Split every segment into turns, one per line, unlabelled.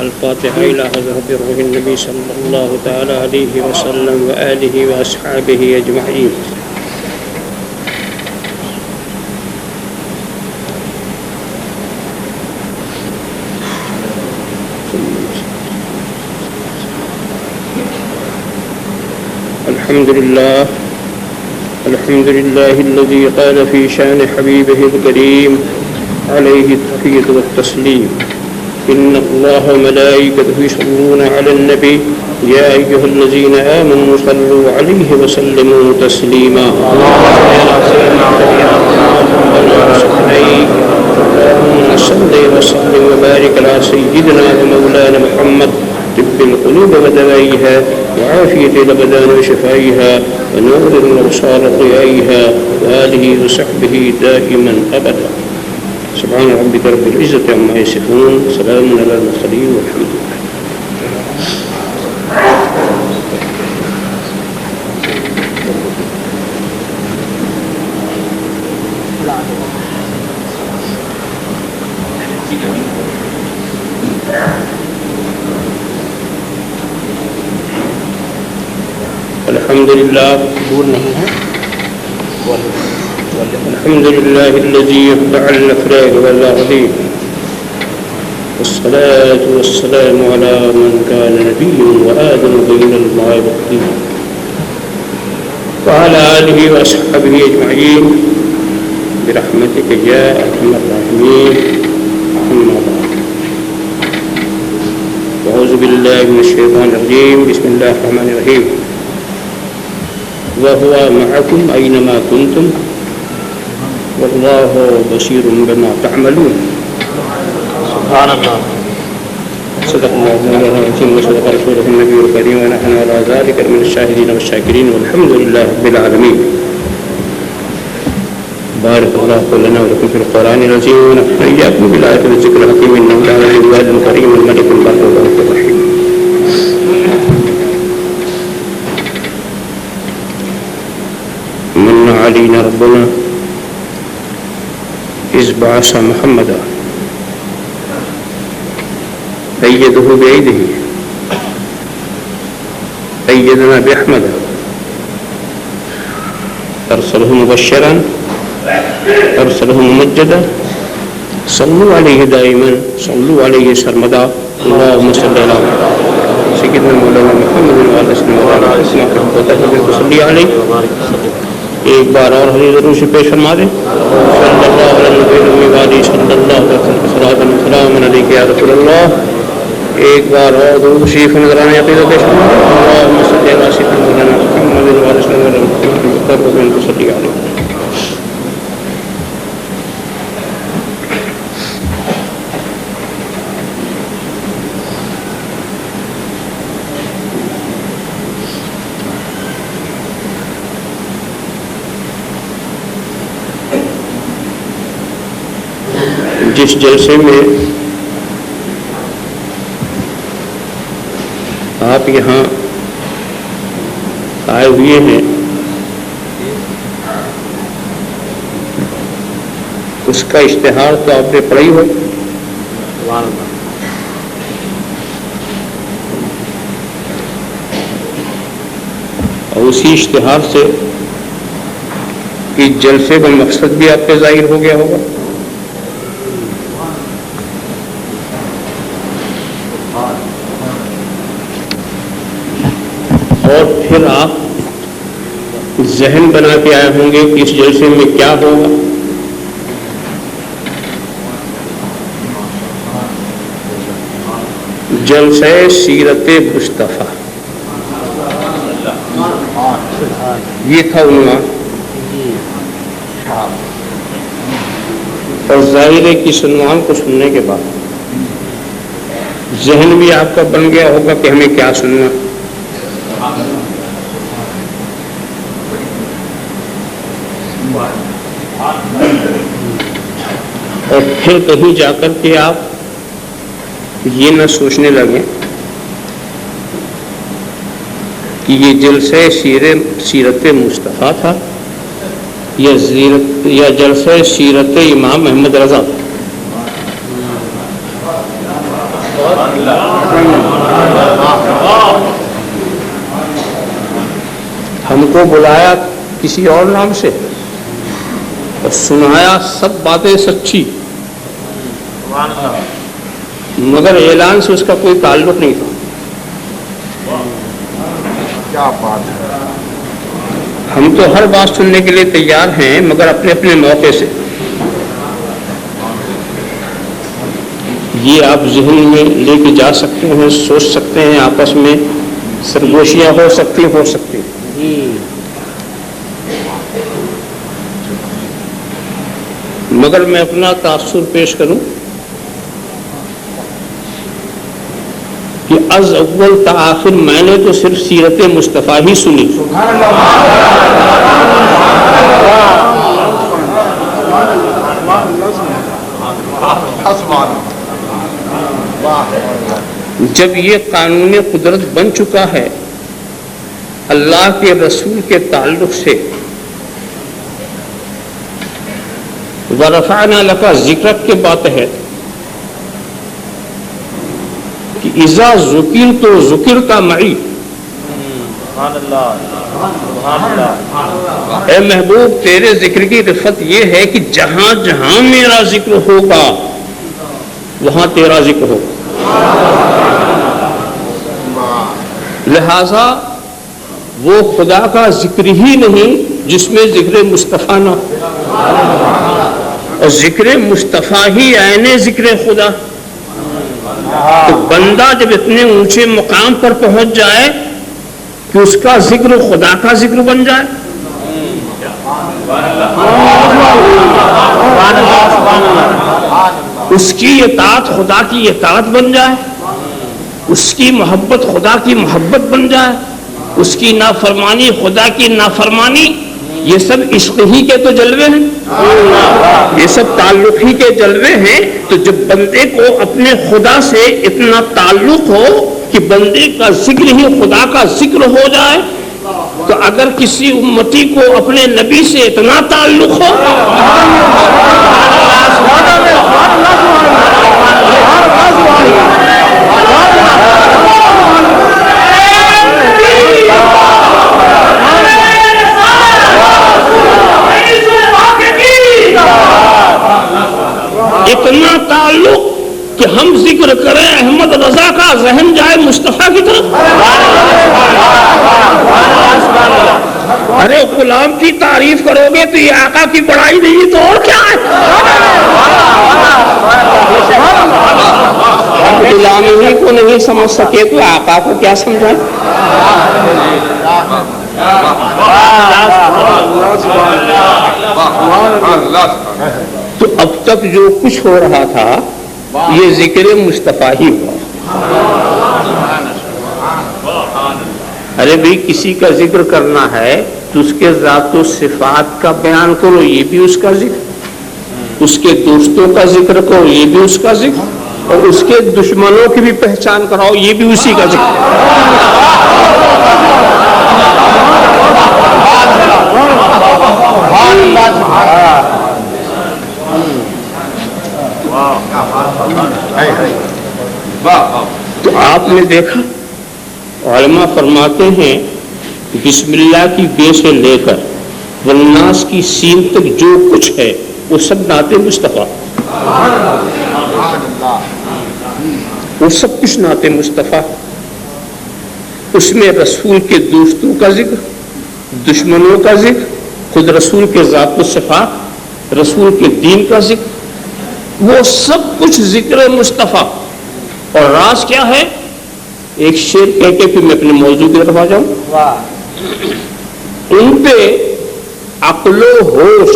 الفاتحة إلى حضرة روح النبي صلى الله تعالى عليه وسلم وآله وأصحابه أجمعين. الحمد لله الذي قال في شان حبيبه الكريم عليه التحية والتسليم إن الله وملائكته يصلون على النبي يا أيها الذين آمنوا صلوا عليه وسلموا تسليما. اللهم صل وسلم وبارك على سيدنا ومولانا محمد طب القلوب ودوائها وعافية الأبدان وشفائها ونور الأبصار وضيائها وآله وصحبه دائما أبدا. سبحان ربك رب العزة عما يصفون سلام على المرسلين والحمد لله. الحمد لله الذي يتبع الأفراد والأغلين والصلاة والسلام على من كان نبي وآدم بين الماء والطين وعلى آله وأصحابه أجمعين برحمتك يا أرحم الراحمين. أما بعد أعوذ بالله من الشيطان الرجيم بسم الله الرحمن الرحيم. وهو معكم أينما كنتم والله بصير بما تعملون. سبحان الله. صدق الله العظيم وصدق رسوله النبي الكريم ونحن على ذلك من الشاهدين والشاكرين والحمد لله رب العالمين. بارك الله لنا ولكم في القرآن العظيم ونحن إياكم بالآيات والذكر الحكيم إنه كان جواد كريم الملك البر الرحيم. من علينا ربنا إذ بعث محمدا أيده بأيده أيدنا بأحمد أرسله مبشرا أرسله ممجدا صلوا عليه دائما صلوا عليه سرمدا. اللهم صل على سيدنا مولانا محمد وعلى آله وصحبه عليه. ایک بار اور حدیث ضرور سے پیش فرما دیں. صلی اللہ علیہ وسلم صلی اللہ علیہ وسلم علیہ یا رسول اللہ. ایک بار اور درود شریف نظرانے عقیدہ پیش فرما دیں. اللہم صلی علی سیدنا مولانا محمد وعلی آلہ وصحبہ علیہ. جس جلسے میں آپ یہاں آئے ہوئے ہیں اس کا اشتہار تو آپ نے پڑھا ہی ہو. اور اسی اشتہار سے اس جلسے کا مقصد بھی آپ کے ظاہر ہو گیا ہوگا. اور پھر آپ ذہن بنا کے آئے ہوں گے کہ اس جلسے میں کیا ہوگا. جلسہ سیرت مصطفیٰ یہ تھا عنوان. اور ظاہر ہے کہ اس عنوان کو سننے کے بعد ذہن بھی آپ کا بن گیا ہوگا کہ ہمیں کیا سننا. اور پھر کہیں جا کر کے آپ یہ نہ سوچنے لگیں کہ یہ جلسہ سیرت مصطفیٰ تھا یا جلسہ سیرت امام محمد رضا. ہم کو بلایا کسی اور نام سے اور سنایا سب باتیں سچی، مگر اعلان سے اس کا کوئی تعلق نہیں تھا۔
کیا بات ہے!
ہم تو ہر بات سننے کے لیے تیار ہیں، مگر اپنے اپنے موقع سے۔ یہ آپ ذہن میں لے کے جا سکتے ہیں، سوچ سکتے ہیں، آپس میں سرگوشیاں ہو سکتی ہیں۔ مگر میں اپنا تاثر پیش کروں کہ از اول تا آخر میں نے تو صرف سیرت مصطفیٰ ہی سنی۔ جب یہ قانون قدرت بن چکا ہے اللہ کے رسول کے تعلق سے، وَرَفَعْنَا لَكَ ذِكْرَكَ کے بات ہے کہ اذا ذکرت ذکرت معی، اے محبوب تیرے ذکر کی رفت یہ ہے کہ جہاں جہاں میرا ذکر ہوگا وہاں تیرا ذکر ہوگا۔ لہذا وہ خدا کا ذکر ہی نہیں جس میں ذکر مصطفیٰ نہ ہو، اور ذکر مصطفیٰ ہی عین ذکر خدا۔ تو بندہ جب اتنے اونچے مقام پر پہنچ جائے کہ اس کا ذکر خدا کا ذکر بن جائے، اس کی اطاعت خدا کی اطاعت بن جائے، اس کی محبت خدا کی محبت بن جائے، اس کی نافرمانی خدا کی نافرمانی، یہ سب عشق ہی کے تو جلوے ہیں، یہ سب تعلق ہی کے جلوے ہیں۔ تو جب بندے کو اپنے خدا سے اتنا تعلق ہو کہ بندے کا ذکر ہی خدا کا ذکر ہو جائے، تو اگر کسی امتی کو اپنے نبی سے اتنا تعلق ہو اتنا تعلق کہ ہم ذکر کریں احمد رضا کا ذہن جائے مصطفیٰ کی طرف۔ ارے غلام کی تعریف کرو گے تو یہ آقا کی بڑائی نہیں تو اور کیا ہے؟ غلام ہی کو نہیں سمجھ سکے تو آقا کو کیا سمجھائیں؟ تو اب تک جو کچھ ہو رہا تھا یہ ذکر مصطفیٰ ہی ہوا۔ ارے بھئی کسی کا ذکر کرنا ہے تو اس کے ذات و صفات کا بیان کرو، یہ بھی اس کا ذکر، اس کے دوستوں کا ذکر کرو، یہ بھی اس کا ذکر، اور اس کے دشمنوں کی بھی پہچان کراؤ، یہ بھی اسی کا ذکر۔ تو آپ نے دیکھا علماء فرماتے ہیں بسم اللہ کی بے سے لے کر والناس کی سین تک جو کچھ ہے وہ سب نعت مصطفیٰ، وہ سب کچھ نعت مصطفیٰ۔ اس میں رسول کے دوستوں کا ذکر، دشمنوں کا ذکر، خود رسول کے ذات و صفات، رسول کے دین کا ذکر، وہ سب کچھ ذکر مصطفیٰ۔ اور راز کیا ہے؟ ایک شعر کہہ کے پھر میں اپنے موضوع کی طرف آ جاؤں۔ ان پہ عقل و ہوش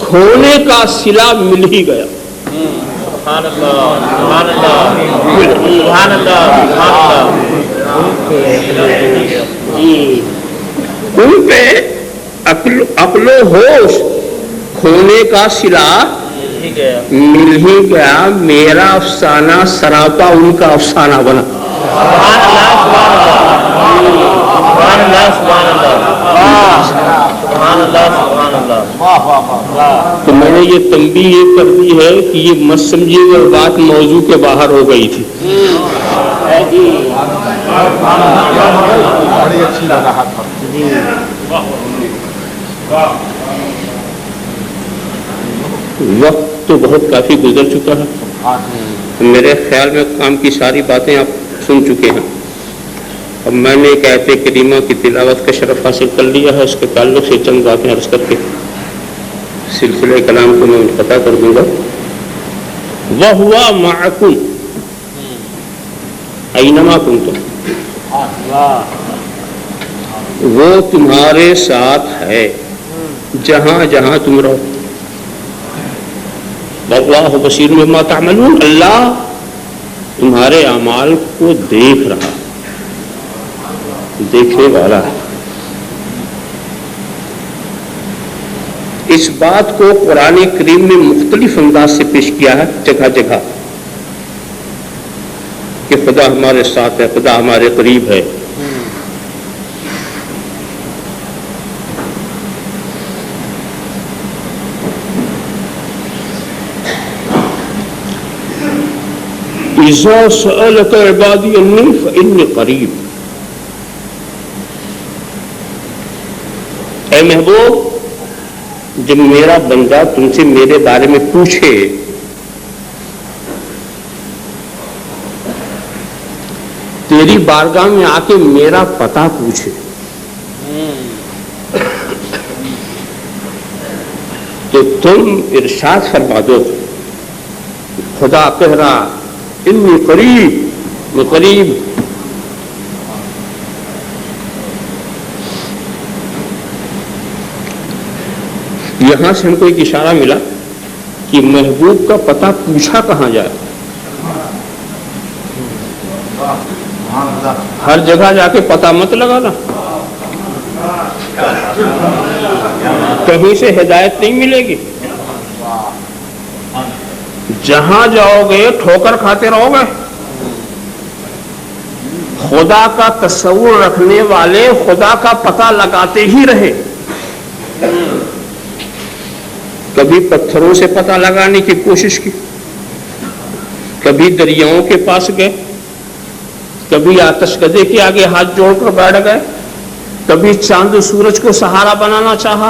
کھونے کا صلہ مل ہی گیا۔
سبحان اللہ، سبحان اللہ، سبحان اللہ،
ان پہ عقل و ہوش کھونے کا صلہ مل ہی گیا، میرا افسانہ سراپا ان کا افسانہ بنا۔
واہ واہ واہ.
تو میں نے یہ تنبیہ یہ کر دی ہے کہ یہ مت سمجھیے گا بات موضوع کے باہر ہو گئی تھی.
بڑی اچھی وضاحت پر.
وقت تو بہت کافی گزر چکا ہے. میرے خیال میں کام کی ساری باتیں آپ سن چکے ہیں. اب میں نے ایک آیت کریمہ کی تلاوت کا شرف حاصل کر لیا ہے. اس کے تعلق سے چند باتیں عرض کر کے سلسلہ کلام کو میں پتہ کر دوں گا. وَهُوَ مَعَكُمْ أَيْنَمَا كُنْتُمْ. وہ تمہارے ساتھ ہے جہاں جہاں تم رہو. وَاللَّهُ بَصِيرٌ بِمَا تَعْمَلُونَ. اللہ تمہارے اعمال کو دیکھ رہا، دیکھنے والا ہے. اس بات کو قرآن کریم میں مختلف انداز سے پیش کیا ہے جگہ جگہ کہ خدا ہمارے ساتھ ہے، خدا ہمارے قریب ہے. اِذَا سَأَلَكَ عِبَادِيَ عَنِّي فَإِنِّي قَرِيبٌ. اے محبوب، جب میرا بندہ تم سے میرے بارے میں پوچھے تیری بارگاہ میں آ کے میرا پتہ پوچھے تو تم ارشاد فرما دو. خدا کہہ رہا انی قریب، میں قریب. یہاں سے ہم کو ایک اشارہ ملا کہ محبوب کا پتہ پوچھا کہاں جائے. ہر جگہ جا کے پتہ مت لگانا، کہیں سے ہدایت نہیں ملے گی. جہاں جاؤ گے ٹھوکر کھاتے رہو گے. خدا کا تصور رکھنے والے خدا کا پتہ لگاتے ہی رہے. کبھی پتھروں سے پتہ لگانے کی کوشش کی، کبھی دریاؤں کے پاس گئے، کبھی آتش گدے کے آگے ہاتھ جوڑ کر بیٹھ گئے، کبھی چاند و سورج کو سہارا بنانا چاہا.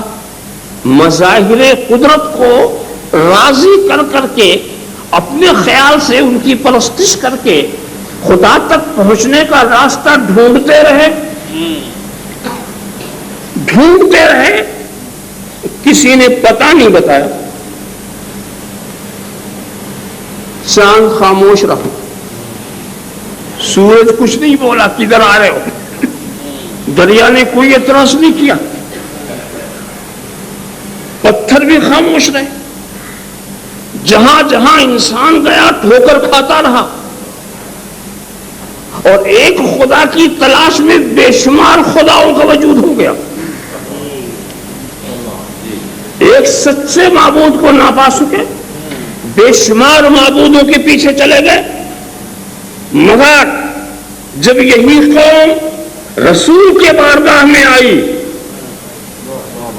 مظاہر قدرت کو راضی کر کر کے اپنے خیال سے ان کی پرستش کر کے خدا تک پہنچنے کا راستہ ڈھونڈتے رہے. کسی نے پتہ نہیں بتایا. چاند خاموش رہا، سورج کچھ نہیں بولا کدھر آ رہے ہو. دریا نے کوئی اعتراض نہیں کیا، پتھر بھی خاموش رہے. جہاں جہاں انسان گیا ٹھوکر کھاتا رہا. اور ایک خدا کی تلاش میں بے شمار خداؤں کا وجود ہو گیا. ایک سچے معبود کو نہ پا سکے، بے شمار معبودوں کے پیچھے چلے گئے. مگر جب یہی قوم رسول کے بارگاہ میں آئی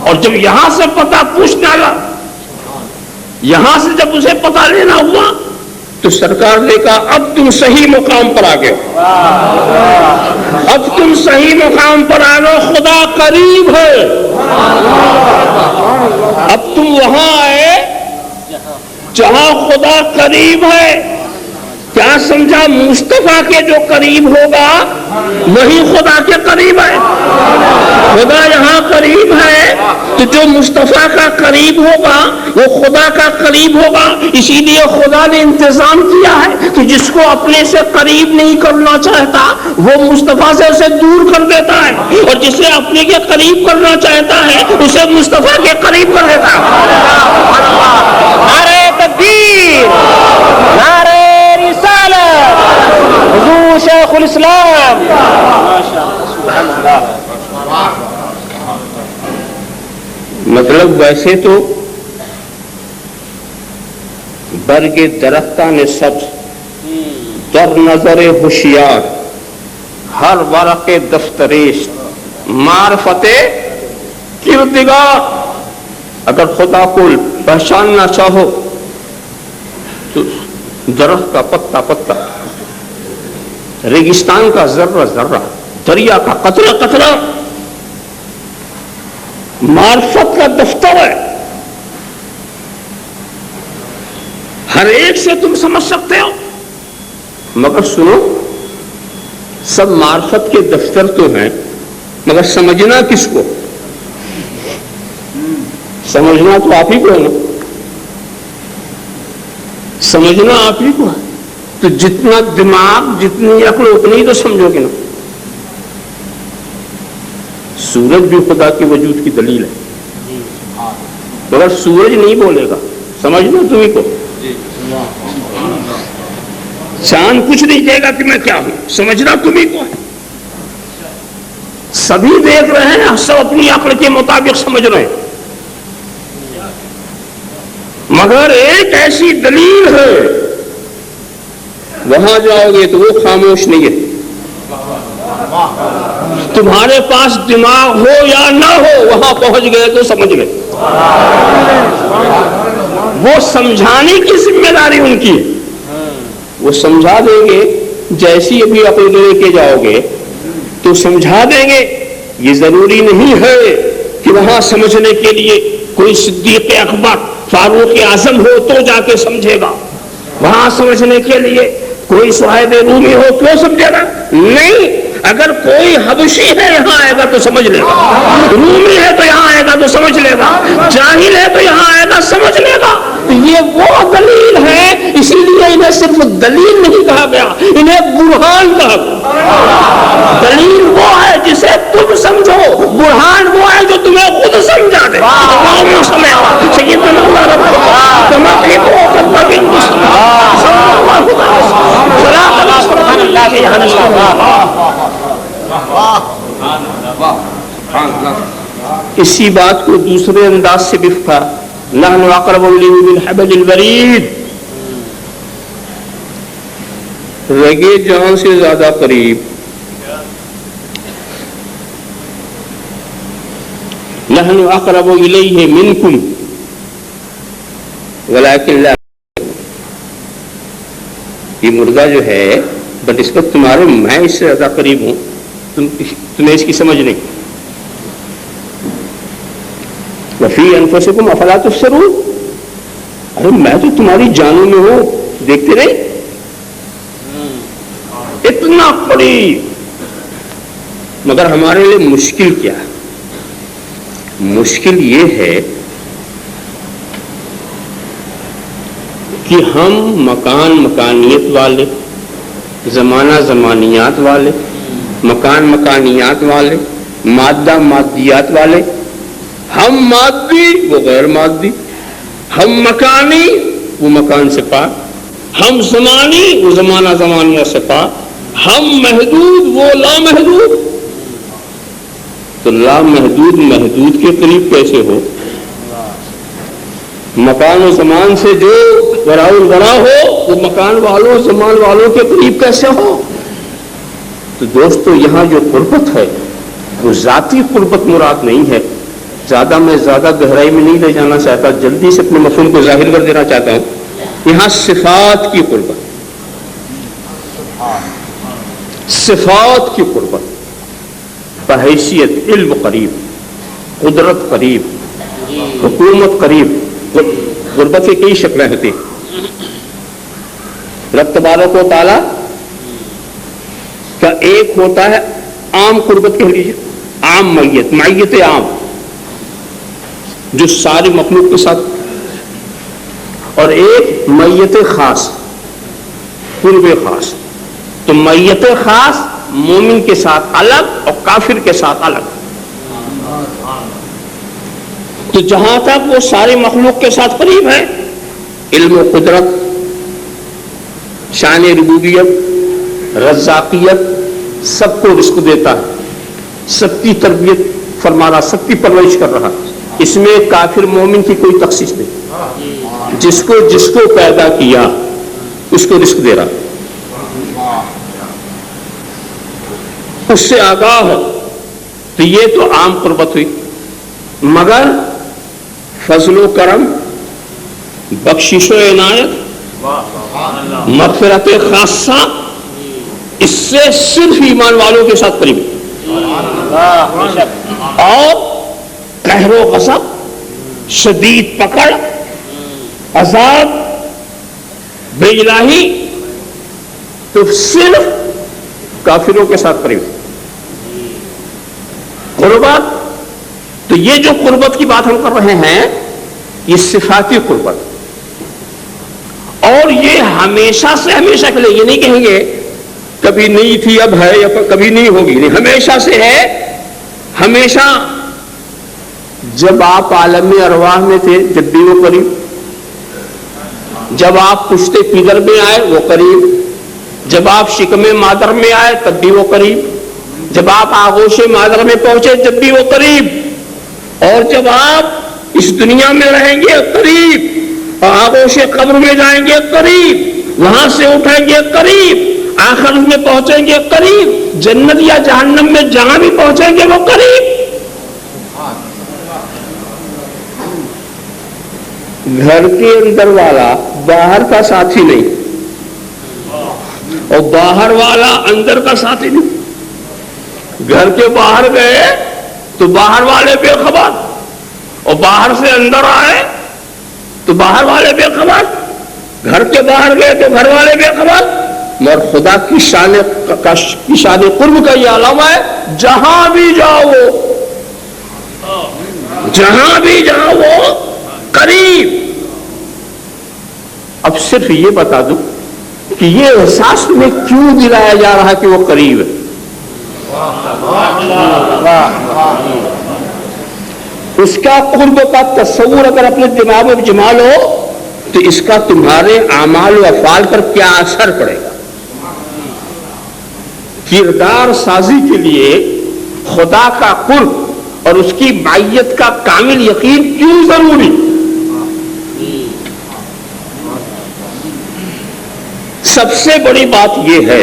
اور جب یہاں سے پتہ پوچھنا لگا، یہاں سے جب اسے پتہ لینا ہوا تو سرکار نے کہا اب تم صحیح مقام پر آ گئے، اب تم صحیح مقام پر آ گئے. خدا قریب ہے. اب تم وہاں آئے جہاں خدا قریب ہے. کیا سمجھا؟ مصطفیٰ کے جو قریب ہوگا وہی خدا کے قریب ہے. خدا یہاں قریب ہے تو جو مصطفیٰ کا قریب ہوگا وہ خدا کا قریب ہوگا. اسی لیے خدا نے انتظام کیا ہے کہ جس کو اپنے سے قریب نہیں کرنا چاہتا وہ مصطفیٰ سے اسے دور کر دیتا ہے، اور جسے اپنے کے قریب کرنا چاہتا ہے اسے مصطفیٰ کے قریب کر دیتا ہے.
نعرہ تکبیر، نعرہ رسالت، حضور شیخ الاسلام.
مطلب ویسے تو برگ درختان سبز در نظر ہوشیار، ہر ورق دفتریش معرفت کردگار. اگر خدا کو پہچاننا چاہو تو درخت کا پتا پتا، ریگستان کا ذرہ ذرہ، دریا کا قطرہ قطرہ معرفت کا دفتر ہے. ہر ایک سے تم سمجھ سکتے ہو، مگر سنو، سب معرفت کے دفتر تو ہیں، مگر سمجھنا کس کو؟ سمجھنا تو آپ ہی کو ہے نا، سمجھنا آپ ہی کو ہے. تو جتنا دماغ، جتنی عقل، اتنی تو سمجھو گے نا. سورج بھی خدا کے وجود کی دلیل ہے، مگر سورج نہیں بولے گا، سمجھنا تمہیں کو. چاند کچھ نہیں کہے گا کہ میں کیا ہوں، سمجھنا تمہیں کو ہے. سبھی دیکھ رہے ہیں، سب اپنی عقل کے مطابق سمجھ رہے ہیں، مگر ایک ایسی دلیل ہے، وہاں جاؤ گے تو وہ خاموش نہیں ہے. تمہارے پاس دماغ ہو یا نہ ہو، وہاں پہنچ گئے تو سمجھ گئے. وہ سمجھانے کی ذمہ داری ان کی ہے، وہ سمجھا دیں گے. جیسی ابھی عقل لے کے جاؤ گے تو سمجھا دیں گے. یہ ضروری نہیں ہے کہ وہاں سمجھنے کے لیے کوئی صدیق اکبر، فاروق اعظم ہو تو جا کے سمجھے گا. وہاں سمجھنے کے لیے کوئی صہیب رومی ہو کیوں سمجھے گا؟ نہیں. اگر کوئی حبشی ہے یہاں آئے گا تو سمجھ لے گا، رومی ہے تو یہاں آئے گا تو سمجھ لے گا، جاہل ہے تو یہاں آئے گا سمجھ لے گا. یہ وہ دلیل ہے، اسی لیے انہیں صرف دلیل نہیں کہا گیا، انہیں برہان کہا گیا. دلیل وہ ہے جسے تم سمجھو، برہان وہ ہے جو تمہیں خود سمجھا دے. اسی بات کو دوسرے انداز سے بفقا، نحن اقرب الیہ من حبل الورید، رگے جان سے زیادہ قریب. نحن اقرب الیہ منکم ولکن لا. یہ مردہ جو ہے بنسبت تمہارے میں اس سے زیادہ قریب ہوں، تمہیں اس کی سمجھ نہیں. وفی انفسکم افلا تبصرون، ارے میں تو تمہاری جانوں میں ہوں، دیکھتے نہیں؟ اتنا قریب. مگر ہمارے لیے مشکل کیا ہے؟ مشکل یہ ہے کہ ہم مکان مکانیت والے، زمانہ زمانیات والے، مکان مکانیات والے، مادہ مادیات والے. ہم مادی، وہ غیر مادی. ہم مکانی، وہ مکان سے پاک. ہم زمانی، وہ زمانہ زمانیہ سے پاک. ہم محدود، وہ لامحدود. تو لامحدود محدود کے قریب کیسے ہو؟ مکان و زمان سے جو بڑا ہو، وہ مکان والوں زمان والوں کے قریب کیسے ہو؟ تو دوستو، یہاں جو قربت ہے وہ ذاتی قربت مراد نہیں ہے. زیادہ میں زیادہ گہرائی میں نہیں لے جانا چاہتا، جلدی سے اپنے مفہوم کو ظاہر کر دینا چاہتا ہوں. یہاں صفات کی قربت، صفات کی قربت بحیثیت علم قریب، قدرت قریب، حکومت قریب. غربت کی کئی شکلیں ہوتی. رب تبارک و تعالی کا ایک ہوتا ہے عام قربت، کہہ لیجیے عام میت، میت عام جو ساری مخلوق کے ساتھ، اور ایک میت خاص، قرب خاص. تو میت خاص مومن کے ساتھ الگ اور کافر کے ساتھ الگ. تو جہاں تک وہ ساری مخلوق کے ساتھ قریب ہے، علم و قدرت، شان ربوبیت، رزاقیت، سب کو رزق دیتا ہے، سب کی تربیت فرما رہا، سب کی پرورش کر رہا. اس میں کافر مومن کی کوئی تخصیص نہیں. جس کو پیدا کیا اس کو رزق دے رہا، اس سے آگاہ ہے. تو یہ تو عام قربت ہوئی. مگر فضل و کرم، بخشش و عنایت، مغفرت خاصہ، اس سے صرف ایمان والوں کے ساتھ قریب، اور قہر و غضب، شدید پکڑ، عذاب، بے الہی تو صرف کافروں کے ساتھ قریب۔ قربت، تو یہ جو قربت کی بات ہم کر رہے ہیں یہ صفاتی قربت، اور یہ ہمیشہ سے ہمیشہ کے لیے، یہ نہیں کہیں گے کبھی نہیں تھی اب ہے یا کبھی نہیں ہوگی، نہیں، ہمیشہ سے ہے، ہمیشہ۔ جب آپ عالم ارواح میں تھے جب بھی وہ قریب، جب آپ پشتے پیدر میں آئے وہ قریب، جب آپ شکم مادر میں آئے تب بھی وہ قریب، جب آپ آغوش مادر میں پہنچے جب بھی وہ قریب، اور جب آپ اس دنیا میں رہیں گے قریب، اور آغوش قبر میں جائیں گے قریب، وہاں سے اٹھیں گے قریب، آخرت میں پہنچیں گے قریب، جنت یا جہنم میں جہاں بھی پہنچیں گے وہ قریب۔ گھر کے اندر والا باہر کا ساتھی نہیں، اور باہر والا اندر کا ساتھی نہیں۔ گھر کے باہر گئے تو باہر والے بے خبر، اور باہر سے اندر آئے تو باہر والے بے خبر، گھر کے باہر گئے تو گھر والے بے خبر، مگر خدا کی شان قرب کا یہ علامہ ہے، جہاں بھی جاؤ جہاں بھی جاؤ وہ قریب۔ اب صرف یہ بتا دوں کہ یہ احساس تمہیں کیوں دلایا جا رہا کہ وہ قریب ہے؟ اس کا قرب کا تصور اگر اپنے دماغ میں جما لو تو اس کا تمہارے اعمال و افعال پر کیا اثر پڑے گا۔ کردار سازی کے لیے خدا کا قرب اور اس کی معیت کا کامل یقین کیوں ضروری؟ سب سے بڑی بات یہ ہے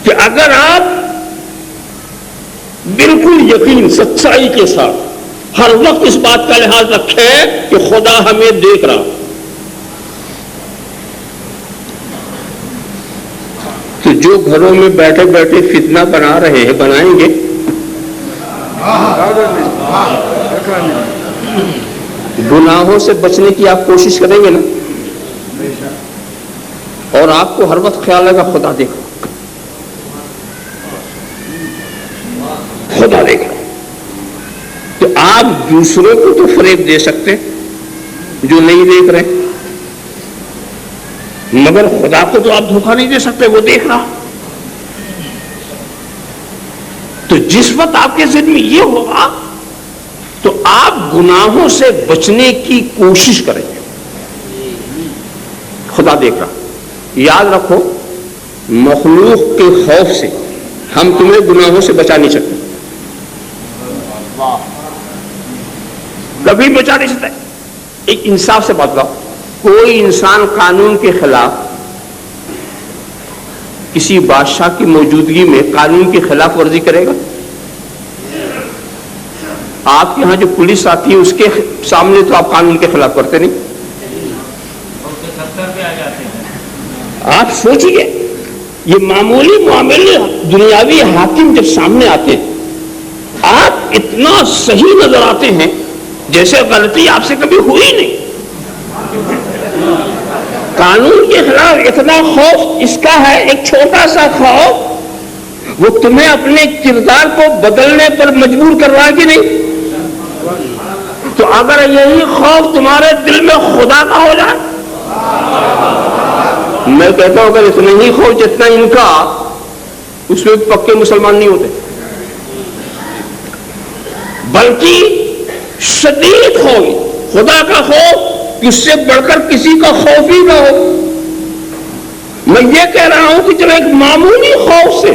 کہ اگر آپ بالکل یقین سچائی کے ساتھ ہر وقت اس بات کا لحاظ رکھیں کہ خدا ہمیں دیکھ رہا، تو جو گھروں میں بیٹھے بیٹھے فتنہ بنا رہے ہیں بنائیں گے، گناہوں سے بچنے کی آپ کوشش کریں گے نا، اور آپ کو ہر وقت خیال لگا خدا دیکھ رہا، خدا دیکھ رہا، تو آپ دوسروں کو تو فریب دے سکتے جو نہیں دیکھ رہے، مگر خدا کو تو آپ دھوکہ نہیں دے سکتے، وہ دیکھ رہا۔ تو جس وقت آپ کے ذہن میں یہ ہوگا تو آپ گناہوں سے بچنے کی کوشش کریں گے، خدا دیکھ رہا۔ یاد رکھو، مخلوق کے خوف سے ہم تمہیں گناہوں سے بچا نہیں سکتے، کبھی بچا نہیں سکتے۔ ایک انصاف سے بات کرو، کوئی انسان قانون کے خلاف کسی بادشاہ کی موجودگی میں قانون کی خلاف ورزی کرے گا؟ آپ کے ہاں جو پولیس آتی ہے اس کے سامنے تو آپ قانون کے خلاف کرتے نہیں۔ آپ سوچئے، یہ معمولی معاملے دنیاوی حاکم جب سامنے آتے ہیں آپ اتنا صحیح نظر آتے ہیں جیسے غلطی آپ سے کبھی ہوئی نہیں۔ قانون کے خلاف اتنا خوف اس کا ہے، ایک چھوٹا سا خوف وہ تمہیں اپنے کردار کو بدلنے پر مجبور کر رہا ہے کہ نہیں؟ تو اگر یہی خوف تمہارے دل میں خدا کا ہو جائے، میں کہتا ہوں اگر اتنا ہی خوف جتنا ان کا، اس میں پکے مسلمان نہیں ہوتے، بلکہ شدید خوف، خدا کا خوف، اس سے بڑھ کر کسی کا خوف ہی نہ ہو۔ میں یہ کہہ رہا ہوں کہ جب ایک معمولی خوف سے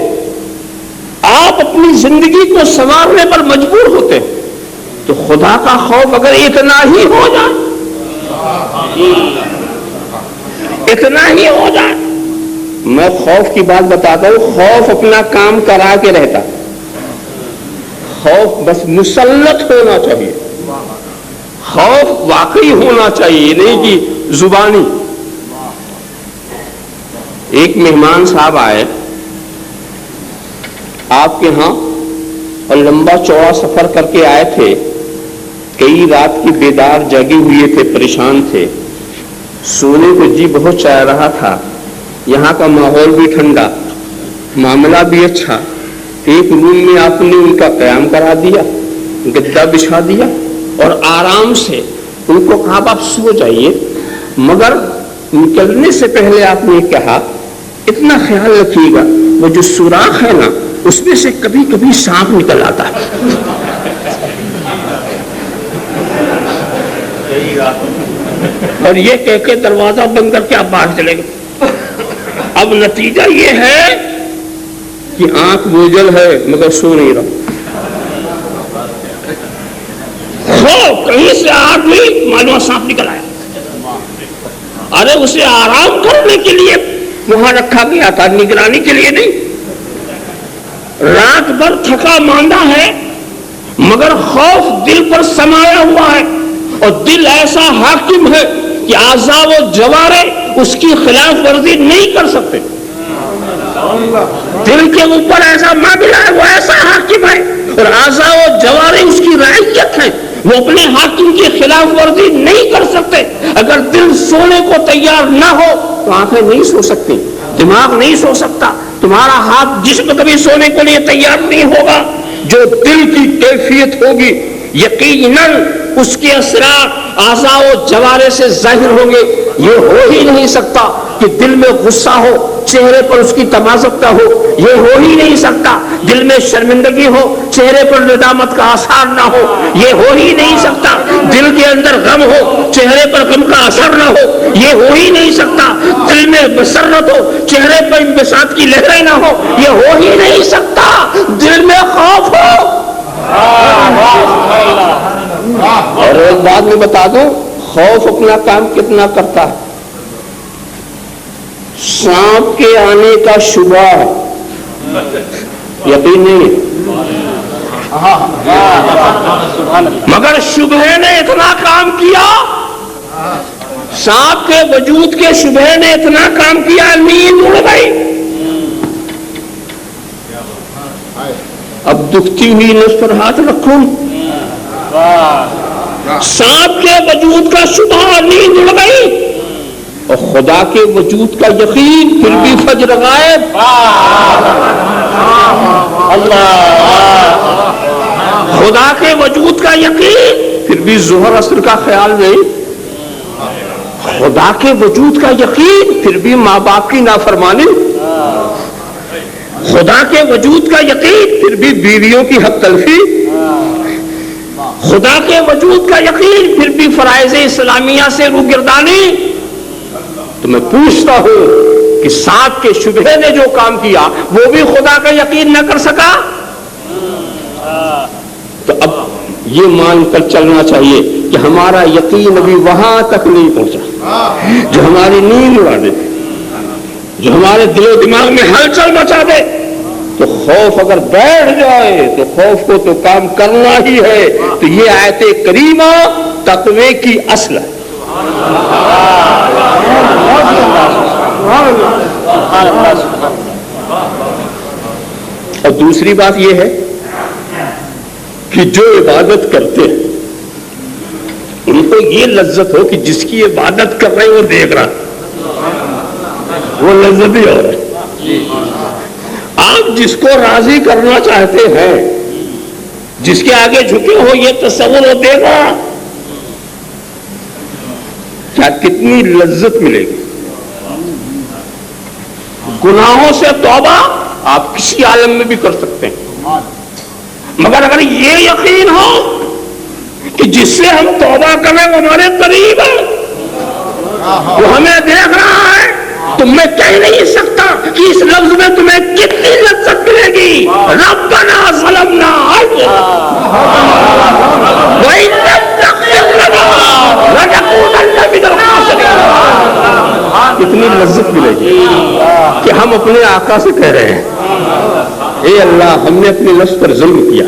آپ اپنی زندگی کو سنوارنے پر مجبور ہوتے ہیں تو خدا کا خوف اگر اتنا ہی ہو جائے، اتنا ہی ہو جائے، میں خوف کی بات بتاتا ہوں، خوف اپنا کام کرا کے رہتا، خوف بس مسلط ہونا چاہیے، خوف واقعی ہونا چاہیے، نہیں کہ زبانی۔ ایک مہمان صاحب آئے آپ کے ہاں اور لمبا چوڑا سفر کر کے آئے تھے، کئی رات کی بیدار جگے ہوئے تھے، پریشان تھے، سونے کو جی بہت چاہ رہا تھا، یہاں کا ماحول بھی ٹھنڈا، معاملہ بھی اچھا، ایک روم میں آپ نے ان کا قیام کرا دیا، گدا بچھا دیا اور آرام سے ان کو کہا آپ سو جائیے، مگر نکلنے سے پہلے آپ نے کہا اتنا خیال رکھیے گا وہ جو سوراخ ہے نا اس میں سے کبھی کبھی سانپ نکل آتا ہے۔ اور یہ کہہ کے دروازہ بند کر کے آپ باہر چلے گئے۔ اب نتیجہ یہ ہے کہ آنکھ بوجھل ہے مگر سو نہیں رہا، کہیں سے آگ ہوئی معلوم سانپ نکل آیا، ارے اسے آرام کرنے کے لیے وہاں رکھا گیا تھا، نگرانی کے لیے نہیں۔ رات بھر تھکا ماندہ ہے مگر خوف دل پر سمایا ہوا ہے، اور دل ایسا حاکم ہے کہ اعضاء و جوارح اس کی خلاف ورزی نہیں کر سکتے۔ دل کے اوپر ایسا معاملہ ہے، وہ ایسا حاکم ہے اور اعضاء و جوارح اس کی رعیت ہے، وہ اپنے حاکم کی خلاف ورزی نہیں کر سکتے۔ اگر دل سونے کو تیار نہ ہو تو آنکھیں نہیں سو سکتی، دماغ نہیں سو سکتا، تمہارا ہاتھ جسم کبھی سونے کے لیے تیار نہیں ہوگا۔ جو دل کی کیفیت ہوگی یقیناً اس کے اثرات اعضاء و جوارح سے ظاہر ہوں گے۔ یہ ہو ہی نہیں سکتا کہ دل میں غصہ ہو چہرے پر اس کی تمازت کا ہو، یہ ہو ہی نہیں سکتا دل میں شرمندگی ہو چہرے پر ندامت کا آثار نہ ہو، یہ ہو ہی نہیں سکتا دل کے اندر غم ہو چہرے پر غم کا اثر نہ ہو، یہ ہو ہی نہیں سکتا دل میں مسرت ہو چہرے پر انبساط کی لہریں نہ ہو، یہ ہو ہی نہیں سکتا دل میں خوف ہو۔ اور ایک بات میں بتا دوں، خوف اپنا کام کتنا کرتا ہے۔ سانپ کے آنے کا شبہ یقین نہیں، مگر شبہ نے اتنا کام کیا، سانپ کے وجود کے شبہ نے اتنا کام کیا، نیند اڑ گئی۔ اب دکھتی ہوئی نس پر ہاتھ رکھوں، سانپ کے وجود کا شبہ نیند اڑ گئی، اور خدا کے وجود کا یقین پھر بھی فجر غائب۔ خدا کے وجود کا یقین پھر بھی ظہر عصر کا خیال نہیں، خدا کے وجود کا یقین پھر بھی ماں باپ کی نافرمانی، خدا کے وجود کا یقین پھر بھی بیویوں کی حق تلفی، خدا کے وجود کا یقین پھر بھی فرائض اسلامیہ سے روگردانی۔ تو میں پوچھتا ہوں کہ سانپ کے شبہ نے جو کام کیا وہ بھی خدا کا یقین نہ کر سکا؟ تو اب یہ مان کر چلنا چاہیے کہ ہمارا یقین ابھی وہاں تک نہیں پہنچا جو ہماری نیند اڑا دے، جو ہمارے دل و دماغ میں ہلچل مچا دے۔ تو خوف اگر بیٹھ جائے تو خوف کو تو کام کرنا ہی ہے۔ تو یہ آیت کریمہ تقوی کی اصل ہے۔ اور دوسری بات یہ ہے کہ جو عبادت کرتے ہیں ان کو یہ لذت ہو کہ جس کی عبادت کر رہے ہیں وہ دیکھ رہا، وہ لذت ہی ہو رہا ہے۔ آپ جس کو راضی کرنا چاہتے ہیں، جس کے آگے جھکے ہو، یہ تصور ہو دیکھ رہا، کیا کتنی لذت ملے گی۔ گناہوں سے توبہ آپ کسی عالم میں بھی کر سکتے ہیں، مگر اگر یہ یقین ہو کہ جس سے ہم توبہ کریں وہ ہمارے قریب ہے، وہ ہمیں دیکھ رہا ہے، تو میں کہہ نہیں سکتا کہ اس لفظ میں تمہیں کتنی لذت ملے گی۔ ربنا ظلمنا وإن لم تغفر لنا لنكونن من الخاسرين۔ کتنی لذت ملے گی کہ ہم اپنے آقا سے کہہ رہے ہیں اے اللہ ہم نے اپنے نفس پر ظلم کیا،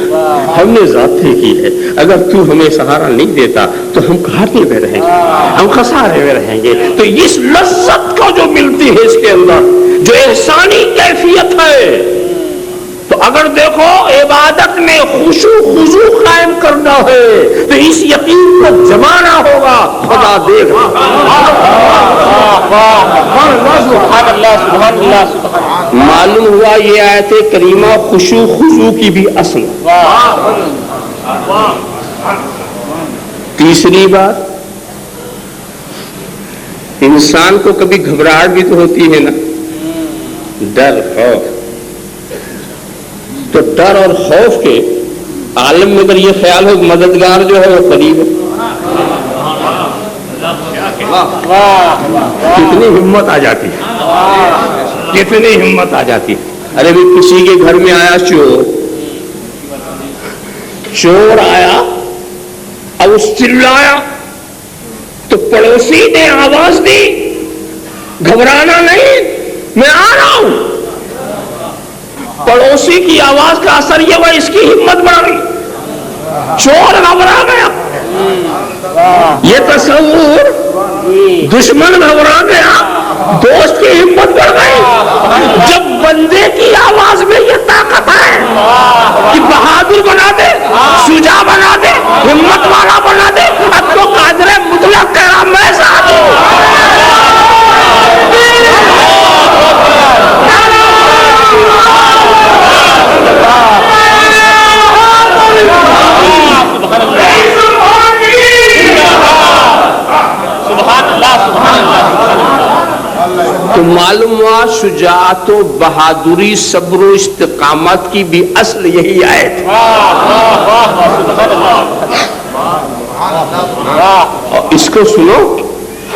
ہم نے ذاتی کی ہے، اگر تو ہمیں سہارا نہیں دیتا تو ہم گھاٹے میں رہیں گے، ہم خسارے میں رہیں گے۔ تو اس لذت کو جو ملتی ہے اس کے اندر جو احسانی کیفیت ہے، تو اگر دیکھو عبادت میں خشوع خضوع قائم کرنا ہے تو اس یقین کو جمانا ہوگا خدا دے گا۔ معلوم ہوا یہ آیت کریمہ خشوع خضوع کی بھی اصل۔ تیسری بات، انسان کو کبھی گھبراہٹ بھی تو ہوتی ہے نا، ڈر خوف، تو ڈر اور خوف کے عالم میں اگر یہ خیال ہو کہ مددگار جو ہے وہ قریب ہے، کتنی ہمت آ جاتی ہے، کتنی ہمت آ جاتی ہے۔ ارے بھی کسی کے گھر میں آیا چور آیا، اب اس چلایا تو پڑوسی نے آواز دی گھبرانا نہیں میں آ رہا ہوں۔ پڑوسی کی آواز کا اثر یہ ہوا اس کی ہمت بڑھ گئی، چور گھبرا گیا۔ یہ تصور، دشمن گھبرا گیا، دوست کی ہمت بڑھ گئی۔ جب بندے کی آواز میں یہ طاقت ہے کہ بہادر بنا دے، شجاع بنا دے، ہمت والا بنا دے، اب تو قادر مطلق کہہ رہا میں ساتھ ہوں۔ تو معلوم ہوا شجاعت و بہادری، صبر و استقامت کی بھی اصل یہی آیت ہے۔ اور اس کو سنو،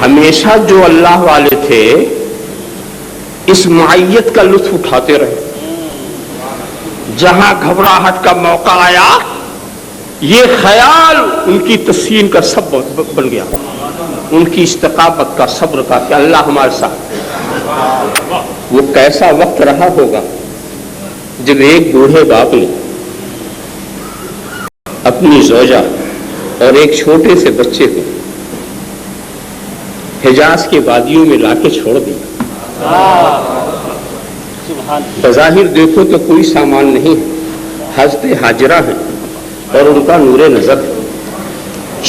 ہمیشہ جو اللہ والے تھے اس معیت کا لطف اٹھاتے رہے۔ جہاں گھبراہٹ کا موقع آیا یہ خیال ان کی تسکین کا سبب بن گیا، ان کی استقامت کا، صبر کا کہ اللہ ہمارے ساتھ۔ وہ کیسا وقت رہا ہوگا جب ایک بوڑھے باپ نے اپنی زوجہ اور ایک چھوٹے سے بچے کو حجاز کے وادیوں میں لا کے چھوڑ دیا۔ بظاہر دیکھو تو کوئی سامان نہیں ہے، حضرت حاجرہ ہیں اور ان کا نور نظر ہے۔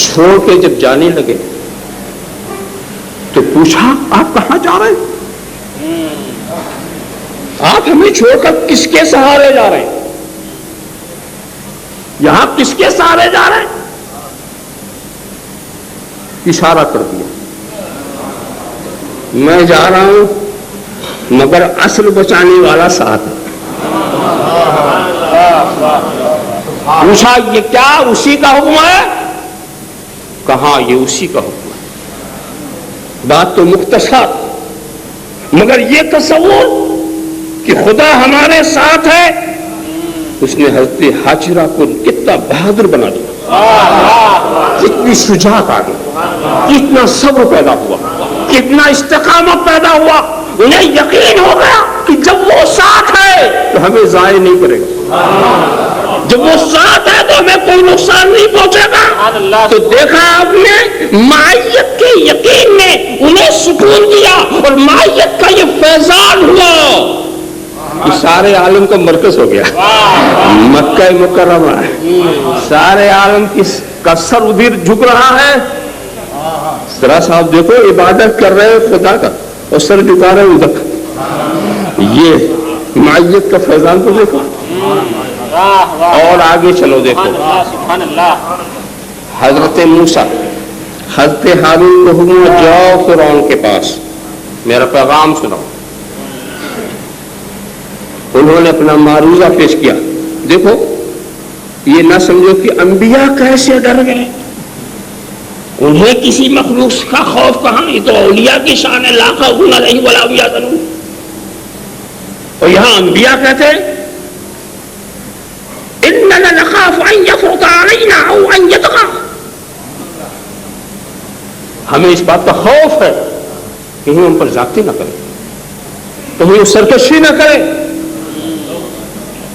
چھوڑ کے جب جانے لگے تو پوچھا آپ کہاں جا رہے ہیں؟ آپ ہمیں چھوڑ کر کس کے سہارے جا رہے ہیں؟ یہاں کس کے سہارے جا رہے ہیں؟ اشارہ کر دیا، میں جا رہا ہوں مگر اصل بچانے والا ساتھ ہے۔ پوچھا یہ کیا اسی کا حکم ہے؟ کہاں یہ اسی کا حکم ہے۔ بات تو مختصر، مگر یہ تصور کہ خدا ہمارے ساتھ ہے، اس نے حضرت حاجرہ کو کتنا بہادر بنا دیا، کتنی شجاعت آ گئی، کتنا صبر پیدا ہوا، کتنا استقامت پیدا ہوا۔ انہیں یقین ہو گیا کہ جب وہ ساتھ ہے تو ہمیں ضائع نہیں کرے گا، جب وہ ساتھ ہے تو ہمیں کوئی نقصان نہیں پہنچے گا۔ تو دیکھا آپ نے معیت کے یقین نے انہیں سکون دیا اور معیت کا یہ فیضان ہوا کہ سارے عالم کا مرکز ہو گیا مکہ مکرمہ، سارے عالم کا سر ادھر جھک رہا ہے۔ ذرا صاحب دیکھو عبادت کر رہے خدا کا اور سر جھکا رہے ادھر، یہ معیت کا فیضان تو دیکھو۔ اور آگے چلو دیکھو، حضرت موسیٰ، حضرت ہارون کو حکم جاؤ فرعون کے پاس میرا پیغام سناؤ۔ انہوں نے اپنا معروضہ پیش کیا۔ دیکھو یہ نہ سمجھو کہ انبیاء کیسے ڈر گئے، انہیں کسی مخلوق کا خوف کہاں، یہ تو اولیاء کی شان ہے، لا خوف علیہم ولا هم یحزنون۔ اور یہاں انبیاء کہتے ہیں اننا نخاف ان یفرط علینا او ان یطغى، ہمیں اس بات کا خوف ہے کہیں ہم پر زیادتی نہ کرے، کہیں وہ سرکشی نہ کرے۔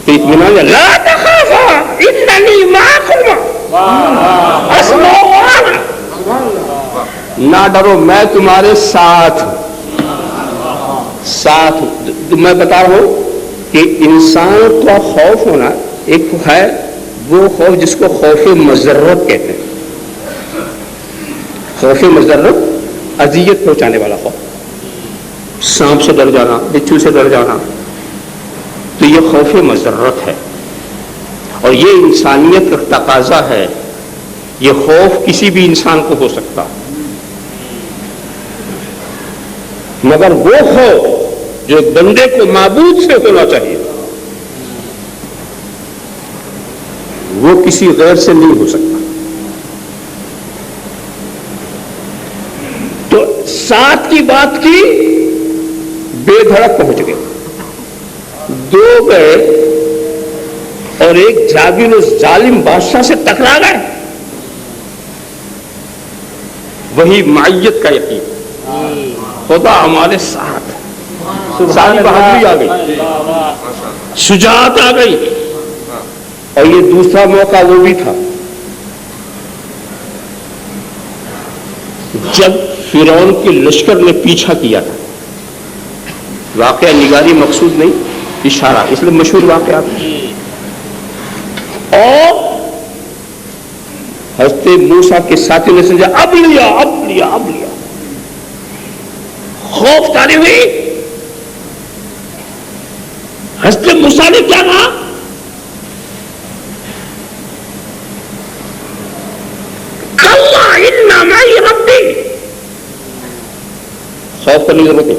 تو اطمینان لا تخافا اننی معکما اسمع وارا، نہ ڈرو میں تمہارے ساتھ ہوں. تو میں بتا رہا ہوں کہ انسان کا خوف ہونا ایک ہے وہ خوف جس کو خوف مضرت کہتے ہیں. خوف مضرت اذیت پہنچانے والا خوف، سانپ سے ڈر جانا، بچھو سے ڈر جانا، تو یہ خوف مضرت ہے اور یہ انسانیت کا تقاضا ہے. یہ خوف کسی بھی انسان کو ہو سکتا، مگر وہ خوف جو ایک بندے کو معبود سے ہونا چاہیے وہ کسی غیر سے نہیں ہو سکتا. تو 7 کی بات کی، بے دھڑک پہنچ گئے. 2 گئے اور ایک جابر و ظالم بادشاہ سے ٹکرا گئے. وہی معیت کا یقین، خدا ہمارے ساتھ. ساری بہادری آ گئی، شجاعت آ گئی. اور یہ دوسرا موقع وہ بھی تھا جب فرعون کے لشکر نے پیچھا کیا تھا. واقعہ نگاری مقصود نہیں، اشارہ، اس لیے مشہور واقعات. اور حضرت موسیٰ کے ساتھی نے سمجھا اب لیا. خوف طاری ہوئی. حضرت موسیٰ نے کیا کہا؟ کلا ان معی ربی. خوف کرنے کی ضرورت ہے،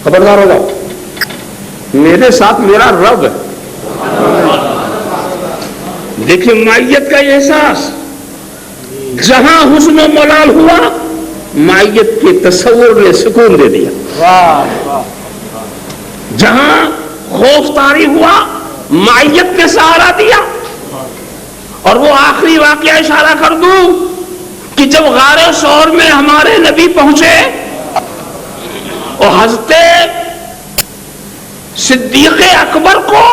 خبردار ہو جاؤ، میرے ساتھ میرا رب ہے. دیکھیں معیت کا یہ احساس، جہاں حسن و ملال ہوا معیت کے تصور نے سکون دے دیا. جہاں خوف طاری ہوا معیت نے سہارا دیا. اور وہ آخری واقعہ اشارہ کر دوں کہ جب غار ثور میں ہمارے نبی پہنچے اور حضرت صدیق اکبر کو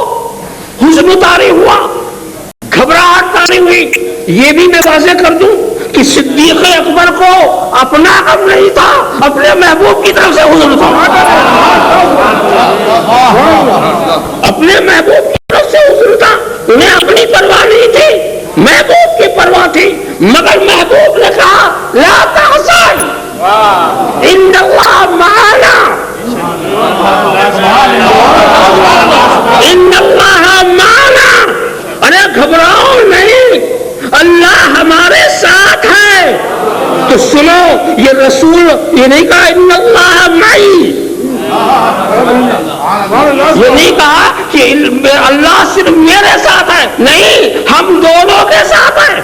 حزن طاری ہوا، گھبراہٹ طاری ہوئی. یہ بھی میں واضح کر دوں کہ صدیق اکبر کو اپنا غم نہیں تھا، اپنے محبوب کی طرف سے حزن تھا. اپنے محبوب کی طرف سے حزن تھا. انہیں اپنی پرواہ نہیں تھی، محبوب کی پرواہ تھی. مگر محبوب نے کہا لا تحزن ان اللہ معنا، ان اللہ معنا. ارے گھبراؤ نہیں، اللہ ہمارے ساتھ ہے. تو سنو، یہ رسول یہ نہیں کہا ان اللہ معی، یہ نہیں کہا کہ اللہ صرف میرے ساتھ ہے، نہیں، ہم دونوں کے ساتھ ہیں.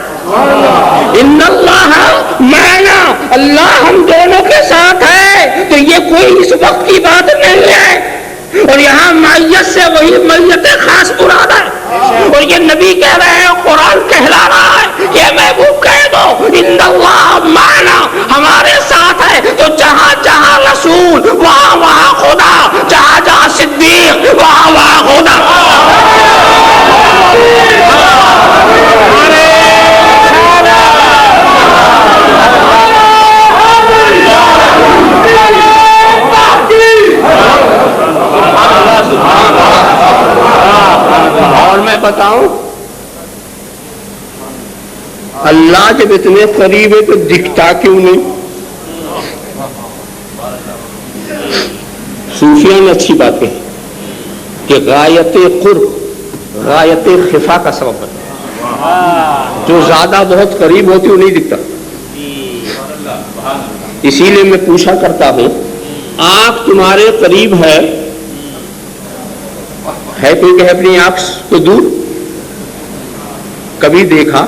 ان اللہ معنا، اللہ ہم دونوں کے ساتھ ہے. تو یہ کوئی اس وقت کی بات نہیں ہے. اور یہاں معیت سے وہی معیت خاص مراد ہے. اور یہ نبی کہہ رہے ہیں، قرآن کہلا رہا ہے کہ محبوب کہہ دو ان اللہ معنا، ہمارے ساتھ ہے. تو جہاں جہاں رسول وہاں وہاں خدا، جہاں جہاں صدیق وہاں وہاں خدا. اور میں بتاؤں، اللہ جب اتنے قریب ہے تو دکھتا کیوں نہیں؟ صوفیوں نے اچھی بات کہی کہ غایت قرب غایت خفا کا سبب ہے. جو زیادہ بہت قریب ہوتی وہ نہیں دکھتا. اسی لیے میں پوچھا کرتا ہوں، آنکھ تمہارے قریب ہے کوئی کہ اپنی آنکھ کو دور؟ کبھی دیکھا؟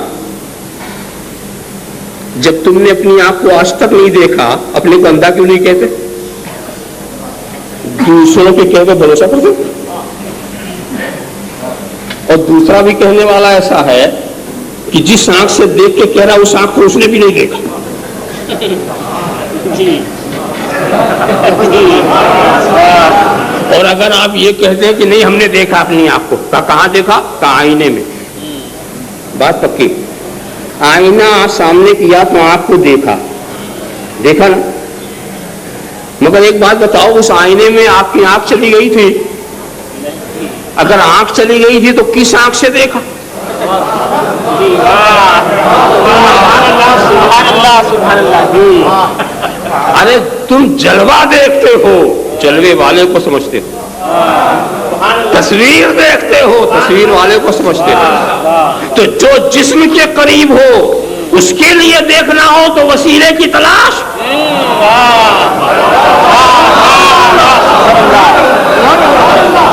جب تم نے اپنی آنکھ کو آج تک نہیں دیکھا، اپنے کو اندھا کیوں نہیں کہتے؟ دوسروں کے کہنے پہ بھروسہ کرتے. اور دوسرا بھی کہنے والا ایسا ہے کہ جس آنکھ سے دیکھ کے کہہ رہا اس آنکھ کو اس نے بھی نہیں دیکھا. اور اگر آپ یہ کہتے ہیں کہ نہیں ہم نے دیکھا اپنی آنکھ کو، کہاں دیکھا؟ کہا آئینے میں. بات پکی. آئینہ سامنے کیا تو آنکھ کو دیکھا نا. مگر ایک بات بتاؤ، اس آئینے میں آپ کی آنکھ چلی گئی تھی؟ اگر آنکھ چلی گئی تھی تو کس آنکھ سے دیکھا؟ ارے تم جلوہ دیکھتے ہو، جلوے والے کو سمجھتے ہو. تصویر دیکھتے ہو، تصویر والے کو سمجھتے ہو. تو جو جسم کے قریب ہو اس کے لیے دیکھنا ہو تو وسیلے کی تلاش.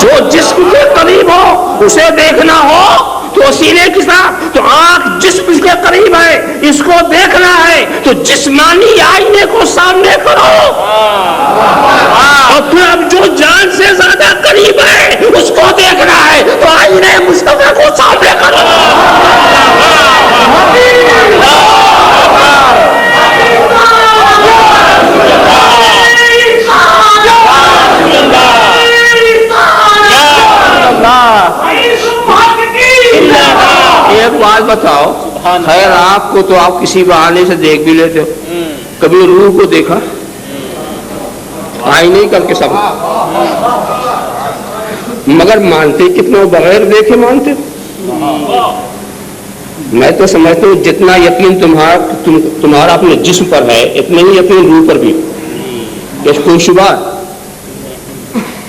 جو جسم کے قریب ہو اسے دیکھنا ہو تو وسیلے کے ساتھ. تو آنکھ جسم کے قریب ہے، اس کو دیکھنا ہے تو جسمانی آئینے کو سامنے کرو. اور پھر اب جو جان سے زیادہ قریب ہے اس کو دیکھنا ہے تو آئینے مصطفیٰ کو سامنے کرو. ایک بات بتاؤ، خیر آپ کو تو آپ کسی بہانے سے دیکھ بھی لیتے ہو، کبھی روح کو دیکھا؟ آئی نہیں کر کے سب، مگر مانتے کتنا بغیر دیکھے مانتے. میں تو سمجھتا ہوں جتنا یقین تمہارا اپنے جسم پر ہے اتنا ہی یقین روح پر بھی. کیا کوئی شبہ؟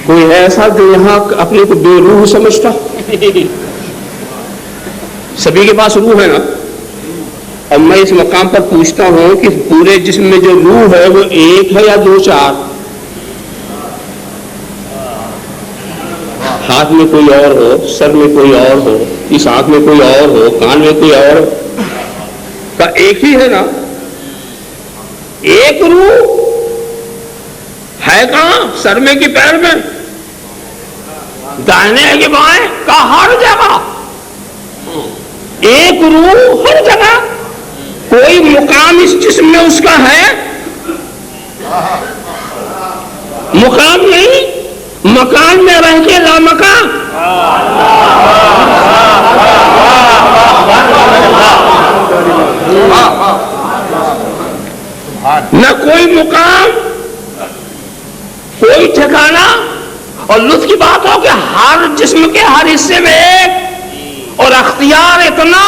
کوئی ہے ایسا جو یہاں اپنے کو بے روح سمجھتا؟ سبھی کے پاس روح ہے نا. اب میں اس مقام پر پوچھتا ہوں کہ پورے جسم میں جو روح ہے وہ ایک ہے یا دو چار؟ ہاتھ میں کوئی اور ہو، سر میں کوئی اور ہو، اس آنکھ میں کوئی اور ہو، کان میں کوئی اور ہو، کا ایک ہی ہے نا. ایک روح ہے کہاں؟ سر میں کہ پیر میں؟ دائنے ہے کہ بائیں؟ کا ہر جگہ ایک روح ہر جگہ. کوئی مقام اس جسم میں اس کا ہے؟ مقام نہیں، مکان میں رہ کے لامکان. نہ کوئی مقام، کوئی ٹھکانا. اور لطف کی بات ہو کہ ہر جسم کے ہر حصے میں ایک، اور اختیار اتنا،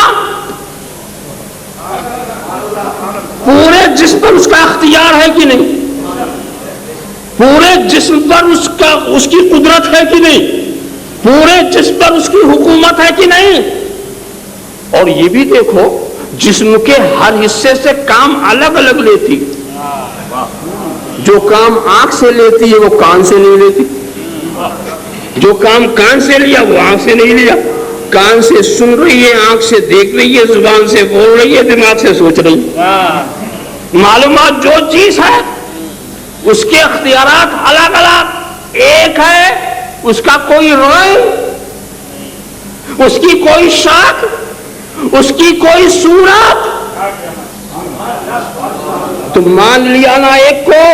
پورے جسم پر اس کا اختیار ہے کہ نہیں؟ پورے جسم پر اس کی قدرت ہے کہ نہیں؟ پورے جسم پر اس کی حکومت ہے کہ نہیں؟ اور یہ بھی دیکھو جسم کے ہر حصے سے کام الگ الگ لیتی. جو کام آنکھ سے لیتی ہے وہ کان سے نہیں لیتی، جو کام کان سے لیا وہ آنکھ سے نہیں لیا. کان سے سن رہی ہے، آنکھ سے دیکھ رہی ہے، زبان سے بول رہی ہے، دماغ سے سوچ رہی ہے. معلومات جو چیز ہے اس کے اختیارات الگ الگ. ایک ہے، اس کا کوئی رنگ، اس کی کوئی شکل، اس کی کوئی صورت. تو مان لیا نا ایک کو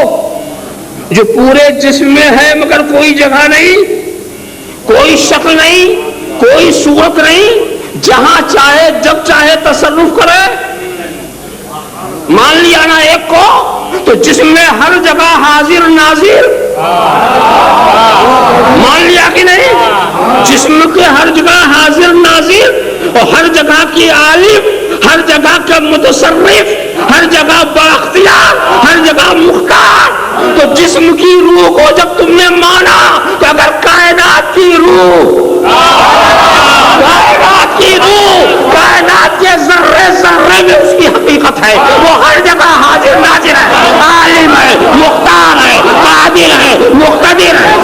جو پورے جسم میں ہے مگر کوئی جگہ نہیں، کوئی شکل نہیں، کوئی صورت نہیں، جہاں چاہے جب چاہے تصرف کرے. مان لیا نا ایک کو تو جسم میں ہر جگہ حاضر ناظر. مان لیا کہ نہیں؟ جسم کے ہر جگہ حاضر ناظر، اور ہر جگہ کی عالم، ہر جگہ کا متصرف، ہر جگہ بااختیار، ہر جگہ مختار. تو جسم کی روح کو جب تم نے مانا تو اگر کائنات کی روح، کائنات کی روح، کائنات کے ذرے ذرے میں اس کی حقیقت ہے، وہ ہر جگہ حاضر ناظر ہے، عالم ہے، مختار ہے، قادر ہے، مقتدر ہے.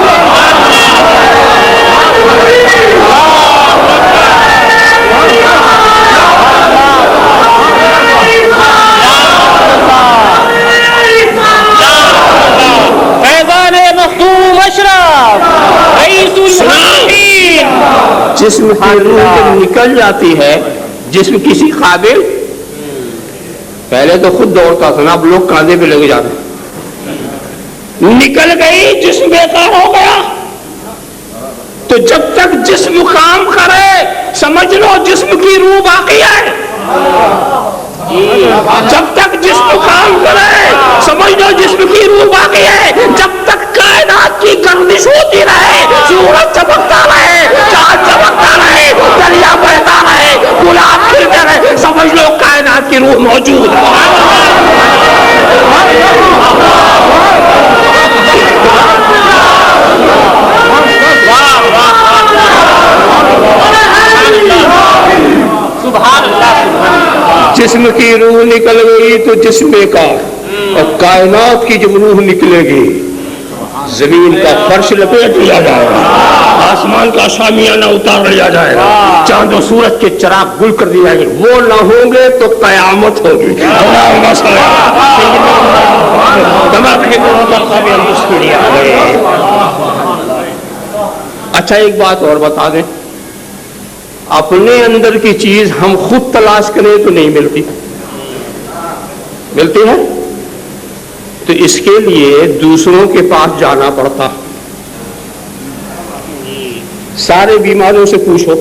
جسم کی روح جب نکل جاتی ہے، جسم کسی قابل، پہلے تو خود دوڑتا تھا نا، اب لوگ کاندھے پہ لگے جاتے ہیں. نکل گئی، جسم بیکار ہو گیا. تو جب تک جسم کام کرے سمجھ لو جسم کی روح باقی ہے. جب تک جسم کام کرے سمجھ لو جسم کی روح باقی ہے. جب تک کائنات کی گردش ہوتی رہے، سورج چمکتا رہے، چاند چمکتا رہے، دریا بہتا رہے، گلاب کھلتے رہے، سمجھ لو کائنات کی روح موجود ہے. جسم کی روح نکل گئی تو جسم بیکار، اور کائنات کی جب روح نکلے گی زمین کا فرش لپیٹ لیا جائے گا، آسمان کا شامیانہ اتار لیا جائے گا، چاند و سورج کے چراغ گل کر دیے جائیں گے. وہ نہ ہوں گے تو قیامت ہوگی. اچھا ایک بات اور بتا دیں، اپنے اندر کی چیز ہم خود تلاش کریں تو نہیں ملتی، ملتی ہے تو اس کے لیے دوسروں کے پاس جانا پڑتا. سارے بیماروں سے پوچھو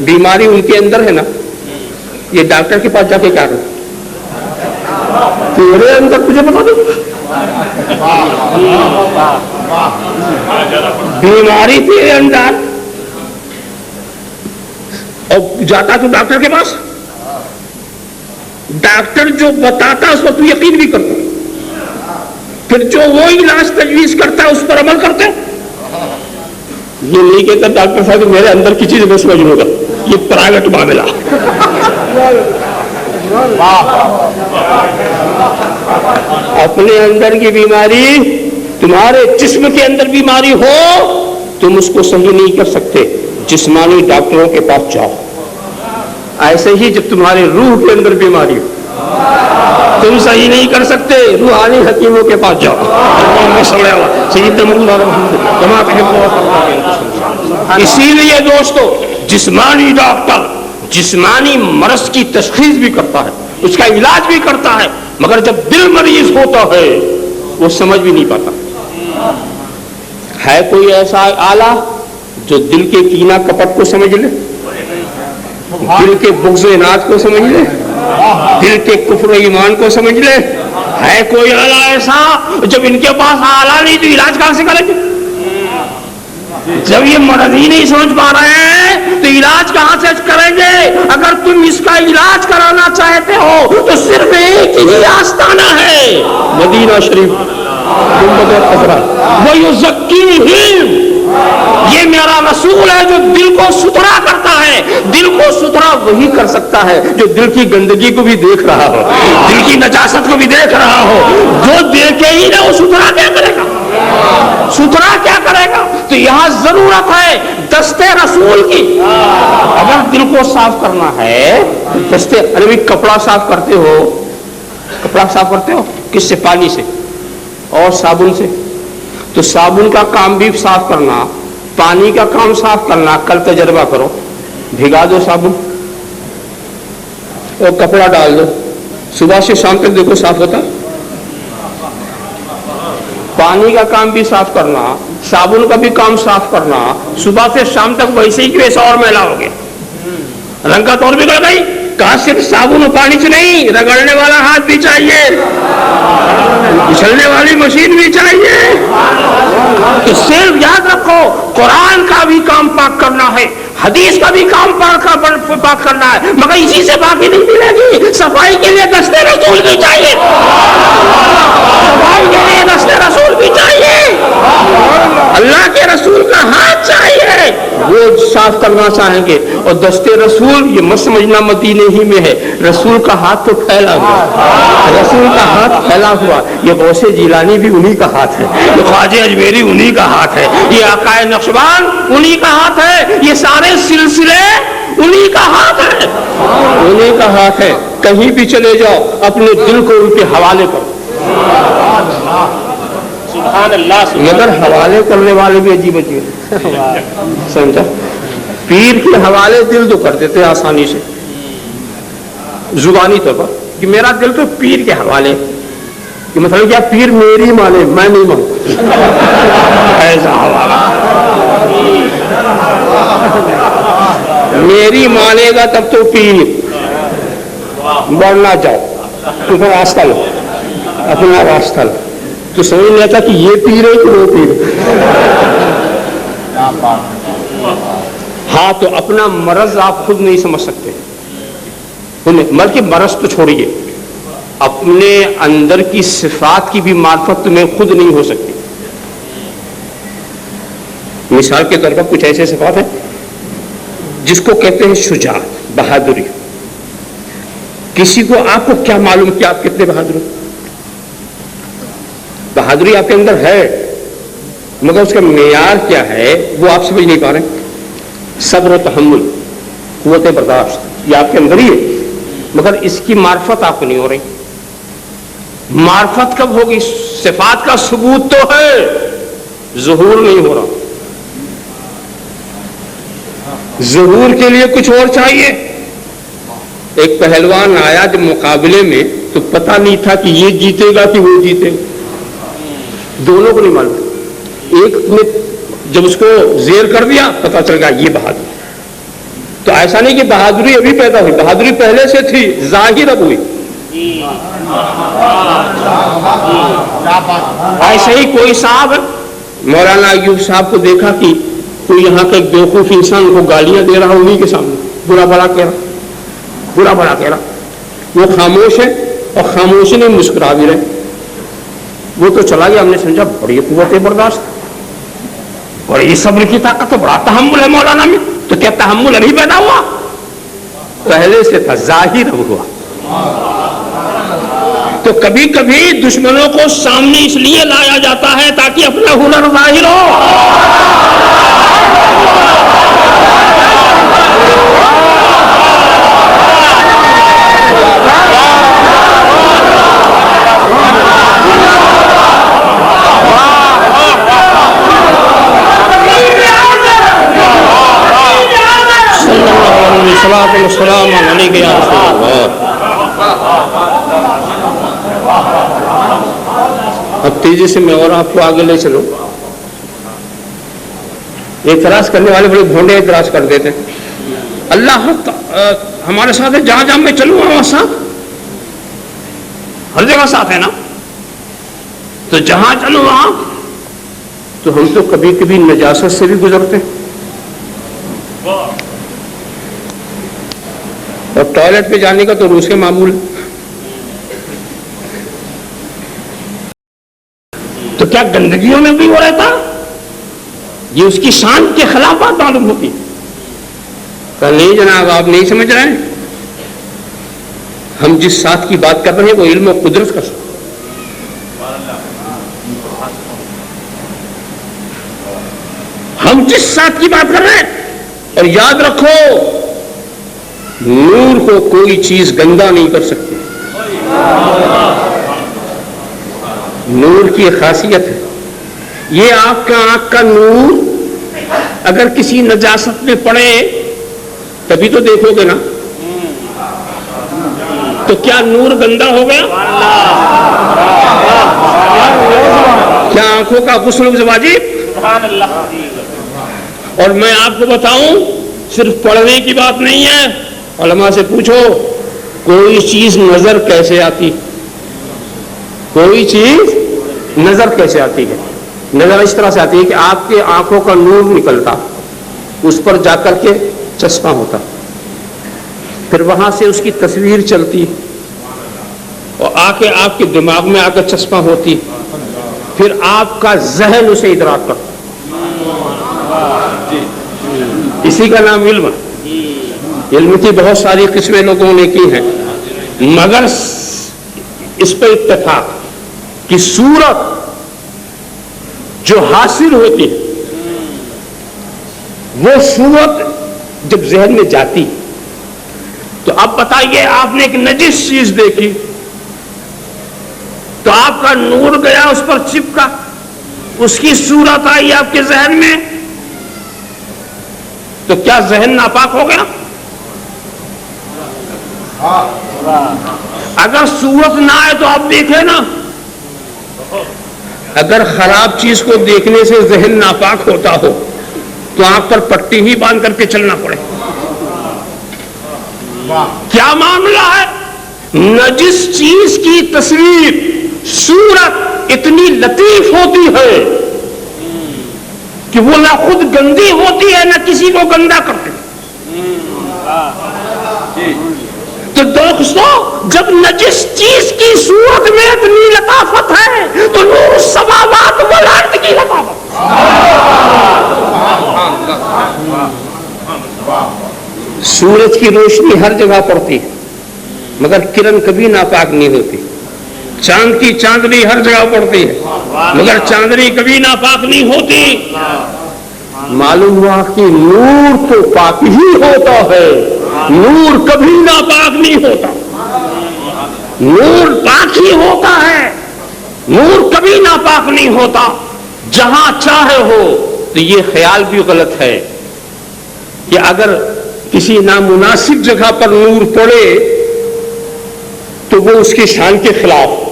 بیماری ان کے اندر ہے نا، یہ ڈاکٹر کے پاس جا کے کیا کرو؟ تیرے اندر تجھے بتا دو بیماری تیرے اندر، اور جاتا تو ڈاکٹر کے پاس، ڈاکٹر جو بتاتا اس پر تو یقین بھی کرتا، پھر جو وہ علاج تجویز کرتا ہے اس پر عمل کرتے. یہ نہیں کہتا ڈاکٹر صاحب کہ میرے اندر کی چیز میں سمجھ لوں گا، یہ پرائیویٹ معاملہ. اپنے اندر کی بیماری، تمہارے جسم کے اندر بیماری ہو تم اس کو صحیح نہیں کر سکتے، جسمانی ڈاکٹروں کے پاس جاؤ. ایسے ہی جب تمہارے روح کے اندر بیماری ہو تم صحیح نہیں کر سکتے، روحانی حکیموں کے پاس جاؤ. اسی لیے دوستو جسمانی ڈاکٹر جسمانی مرض کی تشخیص بھی کرتا ہے، اس کا علاج بھی کرتا ہے، مگر جب دل مریض ہوتا ہے وہ سمجھ بھی نہیں پاتا. ہے کوئی ایسا آلہ جو دل کے کینہ کپٹ کو سمجھ لے، دل کے بغض و اناد کو سمجھ لے، دل کے کفر و ایمان کو سمجھ لے؟ ہے کوئی آلہ ایسا؟ جب ان کے پاس آلہ نہیں تو علاج کہاں سے کریں گے؟ جب یہ مرض ہی نہیں سمجھ پا رہے ہیں تو علاج کہاں سے کریں گے؟ اگر تم اس کا علاج کرانا چاہتے ہو تو صرف ایک ہی آستانہ ہے، مدینہ شریف. وَيُزَكِّيهِمْ، یہ میرا رسول ہے جو دل کو ستھرا کرتا ہے. دل کو ستھرا وہی کر سکتا ہے جو دل کی گندگی کو بھی دیکھ رہا ہو، دل کی نجاست کو بھی دیکھ رہا ہو. جو دیکھے ہی نہ وہ ستھرا کیا کرے گا؟ ستھرا کیا کرے گا؟ تو یہاں ضرورت ہے دستے رسول کی. اگر دل کو صاف کرنا ہے دستے، ارے کپڑا صاف کرتے ہو، کپڑا صاف کرتے ہو کس سے؟ پانی سے اور صابن سے. تو صابن کا کام بھی صاف کرنا، پانی کا کام صاف کرنا. کل تجربہ کرو، بھگا دو صابن اور کپڑا ڈال دو، صبح سے شام تک دیکھو صاف ہوتا. پانی کا کام بھی صاف کرنا، صابن کا بھی کام صاف کرنا، صبح سے شام تک ویسے ہی ویسا اور میلا ہو گیا، رنگت اور بگڑ گئی. کہا صرف صابن اور پانی سے نہیں، رگڑنے والا ہاتھ بھی چاہیے، چلنے والی مشین بھی چاہیے. تو صرف یاد رکھو قرآن کا بھی کام پاک کرنا ہے، حدیث کا بھی کام پاک کرنا ہے، مگر اسی سے باقی نہیں ملے گی. صفائی کے لیے دستے رسول بھی چاہیے، صفائی کے لیے دستے رسول بھی چاہیے، اللہ کے رسول کا ہاتھ چاہیے. وہ صاف کرنا چاہیں گے. اور دستے رسول یہ مت سمجھنا مدینے ہی میں ہے، رسول کا ہاتھ تو پھیلا ہوا، رسول کا ہاتھ پھیلا ہوا. یہ غوث جیلانی بھی انہی کا ہاتھ ہے، یہ خواجہ اجمیری انہی کا ہاتھ ہے، یہ آقا نقشبند انہی کا ہاتھ ہے، یہ سارے سلسلے انہی کا ہاتھ ہے، انہی کا ہاتھ ہے. کہیں بھی چلے جاؤ اپنے دل کو ان کے حوالے کرو. مگر حوالے کرنے والے بھی عجیب عجیب سمجھا. پیر کے حوالے دل تو کر دیتے آسانی سے زبانی طور پر کہ میرا دل تو پیر کے حوالے، کہ مطلب کیا پیر میری مانے میں نہیں مانتا، ایسا حوالہ. میری مانے گا تب تو پیر، بڑھنا جاؤ تو پھر راستہ لو، اپنا راستہ لو. تو سمجھ نہیں آتا کہ یہ پیر ہے کہ وہ پیر ہے. ہاں تو اپنا مرض آپ خود نہیں سمجھ سکتے، بلکہ مرض تو چھوڑیے، اپنے اندر کی صفات کی بھی معرفت تمہیں خود نہیں ہو سکتی. مثال کے طور پر کچھ ایسے صفات ہیں جس کو کہتے ہیں شجاعت، بہادری. کسی کو آپ کو کیا معلوم کہ آپ کتنے بہادر ہو؟ بہادری آپ کے اندر ہے، مگر اس کا معیار کیا ہے وہ آپ سمجھ نہیں پا رہے. صبر و تحمل، قوت برداشت، یہ آپ کے اندر ہی ہے، مگر اس کی معرفت آپ کو نہیں ہو رہی. معرفت کب ہوگی؟ صفات کا ثبوت تو ہے، ظہور نہیں ہو رہا. ظہور کے لیے کچھ اور چاہیے. ایک پہلوان آیا جب مقابلے میں تو پتہ نہیں تھا کہ یہ جیتے گا کہ وہ جیتے گا، دونوں کو نہیں معلوم. ایک نے جب اس کو زیر کر دیا پتہ چل گیا یہ بہادر. تو ایسا نہیں کہ بہادری ابھی پیدا ہوئی، بہادری پہلے سے تھی، ظاہر اب ہوئی. ایسے ہی کوئی صاحب مولانا ایوب صاحب کو دیکھا کہ کوئی یہاں کا ایک بیوقوف انسان کو گالیاں دے رہا انہیں کے سامنے، برا بڑا کہہ رہا، برا بڑا کہہ رہا. وہ خاموش ہے اور خاموشی نہیں مسکرا بھی رہے. وہ تو چلا گیا. ہم نے سمجھا بڑی قوت برداشت، بڑی صبر کی طاقت ہے، بڑا تحمل ہے مولانا میں. تو کیا تحمل ابھی پیدا ہوا؟ پہلے سے تھا، ظاہر اب ہوا. تو کبھی کبھی دشمنوں کو سامنے اس لیے لایا جاتا ہے تاکہ اپنا ہنر ظاہر ہو. السلام علیکم یا رسول اللہ. اب تیزی سے میں اور آپ کو آگے لے چلوں. اعتراض کرنے والے بڑے بھونڈے اعتراض کر دیتے ہیں. اللہ ہمارے ساتھ ہے، جہاں جہاں میں چلوں وہاں ساتھ، ہر جگہ ساتھ ہے نا. تو جہاں چلوں وہاں. تو ہم تو کبھی کبھی نجاست سے بھی گزرتے ہیں. اور ٹوائلٹ پہ جانے کا تو روز کے معمول ہے. تو کیا گندگیوں میں بھی وہ رہتا؟ یہ اس کی شان کے خلاف بات معلوم ہوتی. کہ نہیں جناب آپ نہیں سمجھ رہے ہیں، ہم جس ساتھ کی بات کر رہے ہیں وہ علم و قدرت کا ساتھ. ہم جس ساتھ کی بات کر رہے ہیں، اور یاد رکھو نور کو کوئی چیز گندا نہیں کر سکتی. نور کی خاصیت ہے یہ. آپ کا آنکھ کا نور اگر کسی نجاست میں پڑے تبھی تو دیکھو گے نا. تو کیا نور گندا ہو گیا؟ کیا آنکھوں کا غسل واجب؟ اور میں آپ کو بتاؤں صرف پڑھنے کی بات نہیں ہے. علماء سے پوچھو کوئی چیز نظر کیسے آتی؟ کوئی چیز نظر کیسے آتی ہے؟ نظر اس طرح سے آتی ہے کہ آپ کے آنکھوں کا نور نکلتا، اس پر جا کر کے چشمہ ہوتا، پھر وہاں سے اس کی تصویر چلتی اور آ کے آپ کے دماغ میں آ کر چشمہ ہوتی، پھر آپ کا ذہن اسے ادراک کرتا. اسی کا نام علم. علم کی بہت ساری قسمیں لوگوں نے کی ہیں، مگر اس پہ اتفاق کہ صورت جو حاصل ہوتی وہ صورت جب ذہن میں جاتی. تو اب بتائیے آپ نے ایک نجس چیز دیکھی تو آپ کا نور گیا اس پر چپکا، اس کی صورت آئی آپ کے ذہن میں، تو کیا ذہن ناپاک ہو گیا؟ اگر صورت نہ آئے تو آپ دیکھیں نا. اگر خراب چیز کو دیکھنے سے ذہن ناپاک ہوتا ہو تو آنکھ پر پٹی ہی باندھ کر کے چلنا پڑے. کیا معاملہ ہے؟ نجس چیز کی تصویر، صورت اتنی لطیف ہوتی ہے کہ وہ نہ خود گندی ہوتی ہے نہ کسی کو گندا کرتی. تو دوستو، جب نجس چیز کی صورت میں اتنی لطافت ہے تو نور السماوات والارض کی لطافت. سورج کی روشنی ہر جگہ پڑتی ہے مگر کرن کبھی ناپاک نہیں ہوتی. چاند کی چاندنی ہر جگہ پڑتی ہے مگر چاندنی کبھی ناپاک نہیں ہوتی. معلوم ہوا کہ نور تو پاک ہی ہوتا ہے، نور کبھی ناپاک نہیں ہوتا. نور پاک ہی ہوتا ہے، نور کبھی ناپاک نہیں ہوتا. جہاں چاہے ہو. تو یہ خیال بھی غلط ہے کہ اگر کسی نامناسب جگہ پر نور پڑے تو وہ اس کی شان کے خلاف.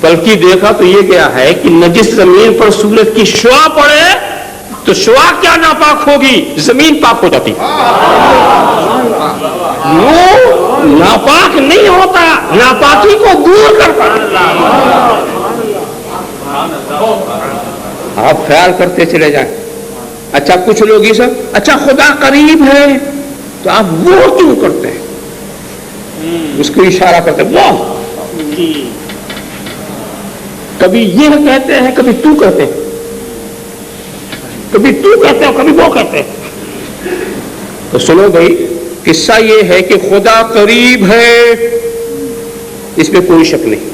بلکہ دیکھا تو یہ کیا ہے کہ نجس زمین پر سورج کی شعاع پڑے تو شعاع کیا ناپاک ہوگی، زمین پاک ہو جاتی. نور ناپاک نہیں ہوتا، ناپاکی کو دور کرتا. آپ خیال کرتے چلے جائیں. اچھا کچھ لوگ یہ سب اچھا خدا قریب ہے تو آپ وہ کیوں کرتے ہیں؟ اس کو اشارہ کرتے ہیں وہ. کبھی یہ کہتے ہیں کبھی تو کہتے ہیں، کبھی تو کہتے ہو کبھی وہ کہتے ہیں. تو سنو بھائی، قصہ یہ ہے کہ خدا قریب ہے، اس میں کوئی شک نہیں،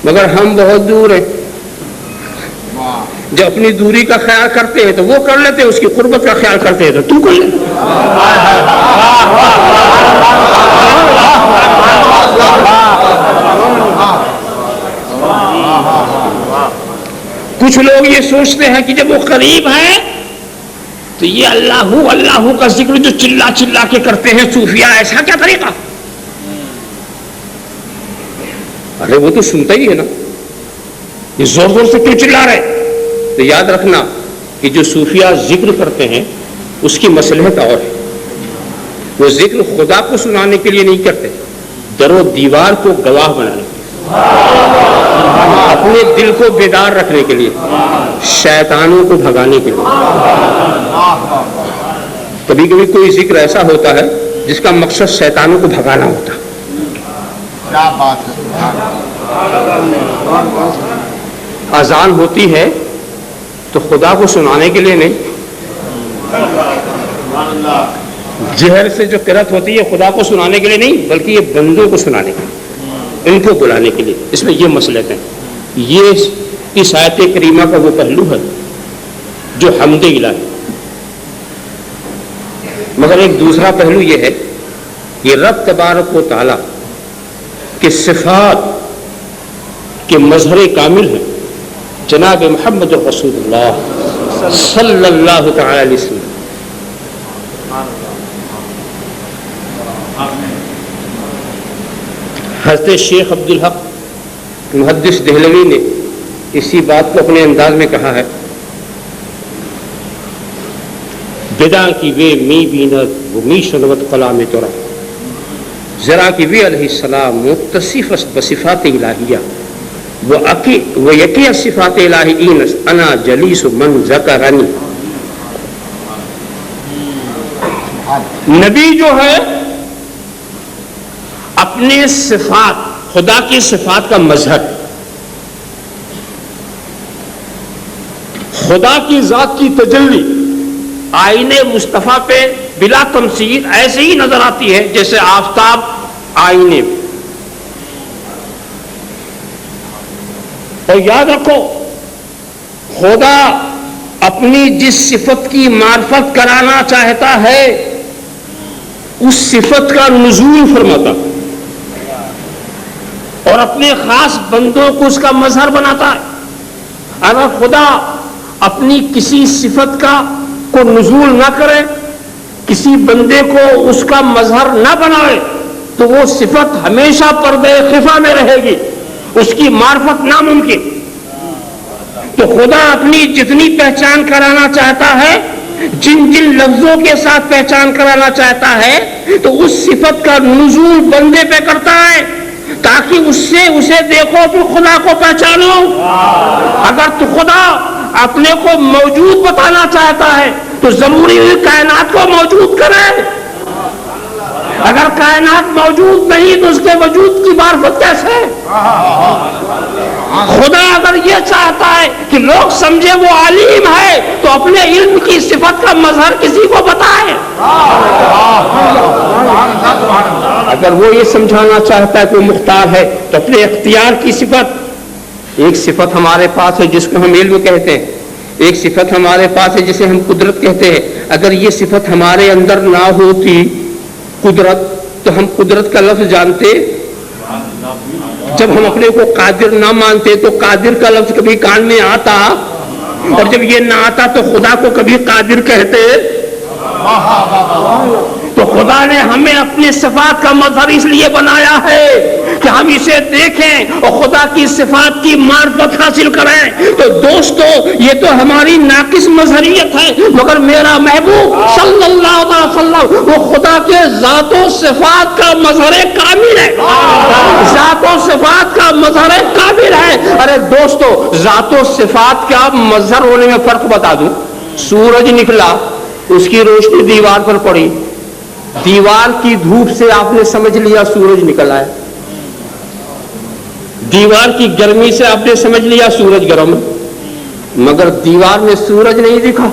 مگر ہم بہت دور ہیں. جب اپنی دوری کا خیال کرتے ہیں تو وہ کر لیتے ہیں، اس کی قربت کا خیال کرتے ہیں تو کر لے. کچھ لوگ یہ سوچتے ہیں کہ جب وہ قریب ہے تو یہ اللہ اللہ کا ذکر جو چلا چلا کے کرتے ہیں صوفیاء، ایسا کیا طریقہ؟ ارے وہ تو سنتا ہی ہے نا، یہ زور زور سے کیوں چلا رہے؟ تو یاد رکھنا کہ جو صوفیاء ذکر کرتے ہیں اس کی مصلحت اور ہے. وہ ذکر خدا کو سنانے کے لیے نہیں کرتے، در و دیوار کو گواہ بنانے کے لیے، اپنے دل کو بیدار رکھنے کے لیے، شیطانوں کو بھگانے کے لیے. کبھی کبھی کوئی ذکر ایسا ہوتا ہے جس کا مقصد شیطانوں کو بھگانا ہوتا ہے.
کیا بات ہے.
اذان ہوتی ہے تو خدا کو سنانے کے لیے نہیں، جہر سے جو قرأت ہوتی ہے خدا کو سنانے کے لیے نہیں بلکہ یہ بندوں کو سنانے کے لیے، ان کو بلانے کے لیے. اس میں یہ مصلحت ہے. یہ اس آیت کریمہ کا وہ پہلو ہے جو حمد الہی. مگر ایک دوسرا پہلو یہ ہے، یہ رب تبارک و تعالی کے صفات کے مظہر کامل ہیں جناب محمد رسول اللہ صلی اللہ تعالی علیہ وسلم. حضرت شیخ عبدالحق محدث دہلوی نے اسی بات کو اپنے انداز میں کہا ہے، بدا کی وے می بینت و می شنوت کلام تورا ذرا کی وے علیہ السلام متصف بصفات الہیہ و یقی صفات الہیین انا جلیس من ذکرنی. نبی جو ہے اپنے صفات، خدا کی صفات کا مظہر، خدا کی ذات کی تجلی آئینے مصطفیٰ پہ بلا تمثیل ایسے ہی نظر آتی ہے جیسے آفتاب آئینے میں. اور یاد رکھو، خدا اپنی جس صفت کی معرفت کرانا چاہتا ہے اس صفت کا نزول فرماتا اور اپنے خاص بندوں کو اس کا مظہر بناتا ہے. اگر خدا اپنی کسی صفت کو نزول نہ کرے، کسی بندے کو اس کا مظہر نہ بنائے تو وہ صفت ہمیشہ پردے خفا میں رہے گی، اس کی معرفت ناممکن. تو خدا اپنی جتنی پہچان کرانا چاہتا ہے، جن جن لفظوں کے ساتھ پہچان کرانا چاہتا ہے، تو اس صفت کا نزول بندے پہ کرتا ہے تاکہ اس سے اسے دیکھو تو خدا کو پہچانو۔ اگر تو خدا اپنے کو موجود بتانا چاہتا ہے تو ضروری ہے کائنات کو موجود کرے۔ اگر کائنات موجود نہیں تو اس کے وجود کی معرفت کیسے؟ خدا اگر یہ چاہتا ہے کہ لوگ سمجھے وہ عالم ہے تو اپنے علم کی صفت کا مظہر کسی کو بتائے۔ اگر وہ یہ سمجھانا چاہتا ہے کہ وہ مختار ہے تو اپنے اختیار کی صفت، ایک صفت ہمارے پاس ہے جس کو ہم علم کہتے ہیں، ایک صفت ہمارے پاس ہے جسے ہم قدرت کہتے ہیں۔ اگر یہ صفت ہمارے اندر نہ ہوتی قدرت تو ہم قدرت کا لفظ جانتے؟ جب ہم اپنے کو قادر نہ مانتے تو قادر کا لفظ کبھی کان میں آتا؟ اور جب یہ نہ آتا تو خدا کو کبھی قادر کہتے؟ تو خدا نے ہمیں اپنی صفات کا مظہر اس لیے بنایا ہے کہ ہم اسے دیکھیں اور خدا کی صفات کی معرفت حاصل کریں۔ تو دوستو یہ تو ہماری ناقص مظہریت ہے، مگر میرا محبوب صلی اللہ علیہ وسلم وہ خدا کے ذات و صفات کا مظہر کامل ہے، ذات و صفات کا مظہر کامل ہے۔ ارے دوستو ذات و صفات کا مظہر ہونے میں فرق بتا دوں۔ سورج نکلا، اس کی روشنی دیوار پر پڑی، دیوار کی دھوپ سے آپ نے سمجھ لیا سورج نکلا ہے، دیوار کی گرمی سے آپ نے سمجھ لیا سورج گرم ہے، مگر دیوار میں سورج نہیں دکھا۔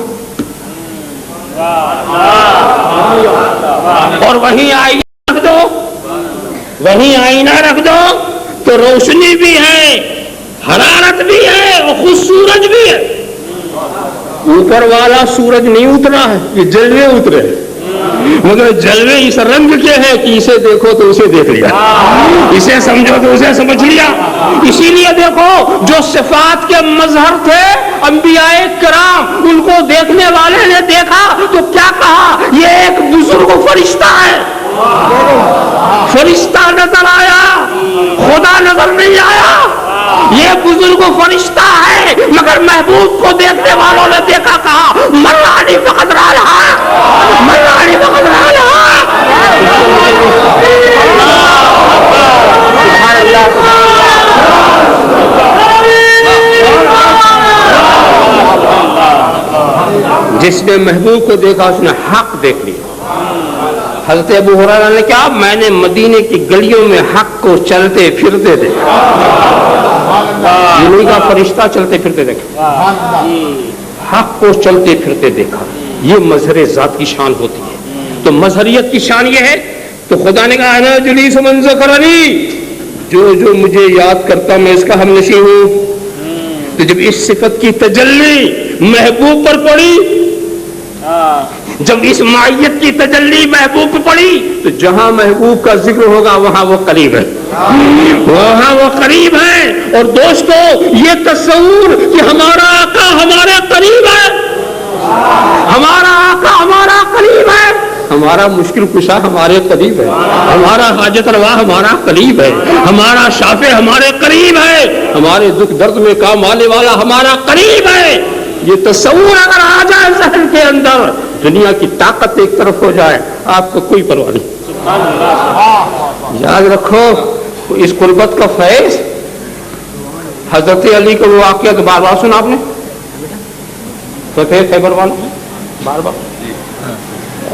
اور وہیں آئینہ رکھ دو، وہیں آئینہ رکھ دو تو روشنی بھی ہے، حرارت بھی ہے اور خود سورج بھی ہے۔ اوپر والا سورج نہیں اترا ہے، یہ جلوے اترے، مگر جلوے اس رنگ کے ہیں کہ اسے دیکھو تو اسے دیکھ لیا، اسے سمجھو تو اسے سمجھ لیا۔ اسی لیے دیکھو جو صفات کے مظہر تھے انبیاء کرام، ان کو دیکھنے والے نے دیکھا تو کیا کہا؟ یہ ایک بزرگ فرشتہ ہے۔ فرشتہ نظر آیا، خدا نظر نہیں آیا۔ یہ بزرگ فرشتہ ہے، مگر محبوب کو دیکھنے والوں نے دیکھا، کہا مرانی فقط رہا، مرانی فقط رہا۔ جس نے محبوب کو دیکھا اس نے حق دیکھ لیا۔ حضرت ابو ہریرہ نے کہا میں نے مدینے کی گلیوں میں حق کو چلتے پھرتے دیکھا، یعنی کا فرشتہ چلتے پھرتے دیکھا، حق کو چلتے پھرتے دیکھا۔ یہ مظہر ذات کی شان ہوتی ہے۔ تو مظہریت کی شان یہ ہے، تو خدا نے کہا انا جلیس من ذکرنی، جو جو مجھے یاد کرتا میں اس کا ہم نشیں ہوں۔ تو جب اس صفت کی تجلی محبوب پر پڑی، جب اس معیت کی تجلی محبوب پر پڑی تو جہاں محبوب کا ذکر ہوگا وہاں وہ قریب ہے، وہاں وہ قریب ہے۔ اور دوستو یہ تصور کہ ہمارا آقا ہمارے قریب ہے، ہمارا آقا ہمارا قریب ہے، ہمارا مشکل کشا ہمارے قریب ہے، ہمارا حاجت روا ہمارا قریب ہے، ہمارا شافع ہمارے قریب ہے، ہمارے دکھ درد میں کام آنے والا ہمارا قریب ہے۔ یہ تصور اگر آ جائے ذہن کے اندر، دنیا کی طاقت ایک طرف ہو جائے، آپ کو کوئی پرواہ نہیں۔ یاد رکھو اس قربت کا فیض حضرت علی کا وہ واقعہ تو بار بار سنا آپ نے، فتح خیبر والا بار بار،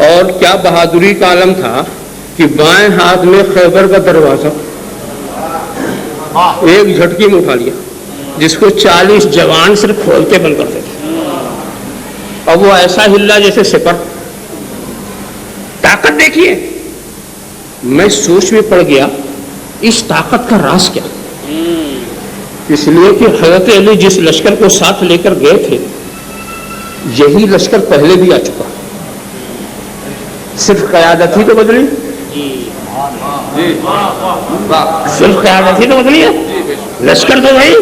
اور کیا بہادری کا عالم تھا کہ بائیں ہاتھ میں خیبر کا دروازہ ایک جھٹکی میں اٹھا لیا، جس کو 40 جوان صرف کھولتے بند کرتے تھے، اور وہ ایسا ہلا جیسے سپر۔ طاقت دیکھیے، میں سوچ میں پڑ گیا اس طاقت کا راز کیا؟ اس لیے کہ حضرت علی جس لشکر کو ساتھ لے کر گئے تھے یہی لشکر پہلے بھی آ چکا، صرف قیادت ہی تو بدلی، صرف قیادت ہی تو بدلی ہے، لشکر تو وہی،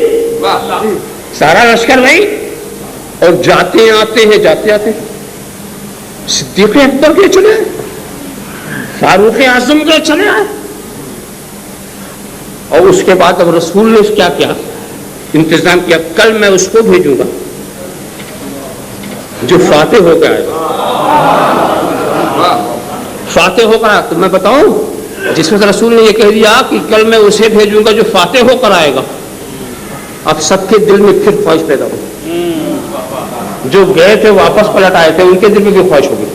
سارا لشکر وہی، اور جاتے آتے ہیں جاتے آتے صدیق اکبر کے چلے آئے، فاروق اعظم کے چلے آئے۔ اور اس کے بعد اب رسول نے کیا کیا؟ انتظام کیا کل میں اس کو بھیجوں گا جو فاتح ہو کر آئے گا. فاتح ہو کر آئے تو میں بتاؤں جس وقت رسول نے یہ کہہ دیا کہ کل میں اسے بھیجوں گا جو فاتح ہو کر آئے گا, اب سب کے دل میں پھر خواہش پیدا ہو. جو گئے تھے واپس پلٹ آئے تھے ان کے دل میں بھی خواہش ہوگی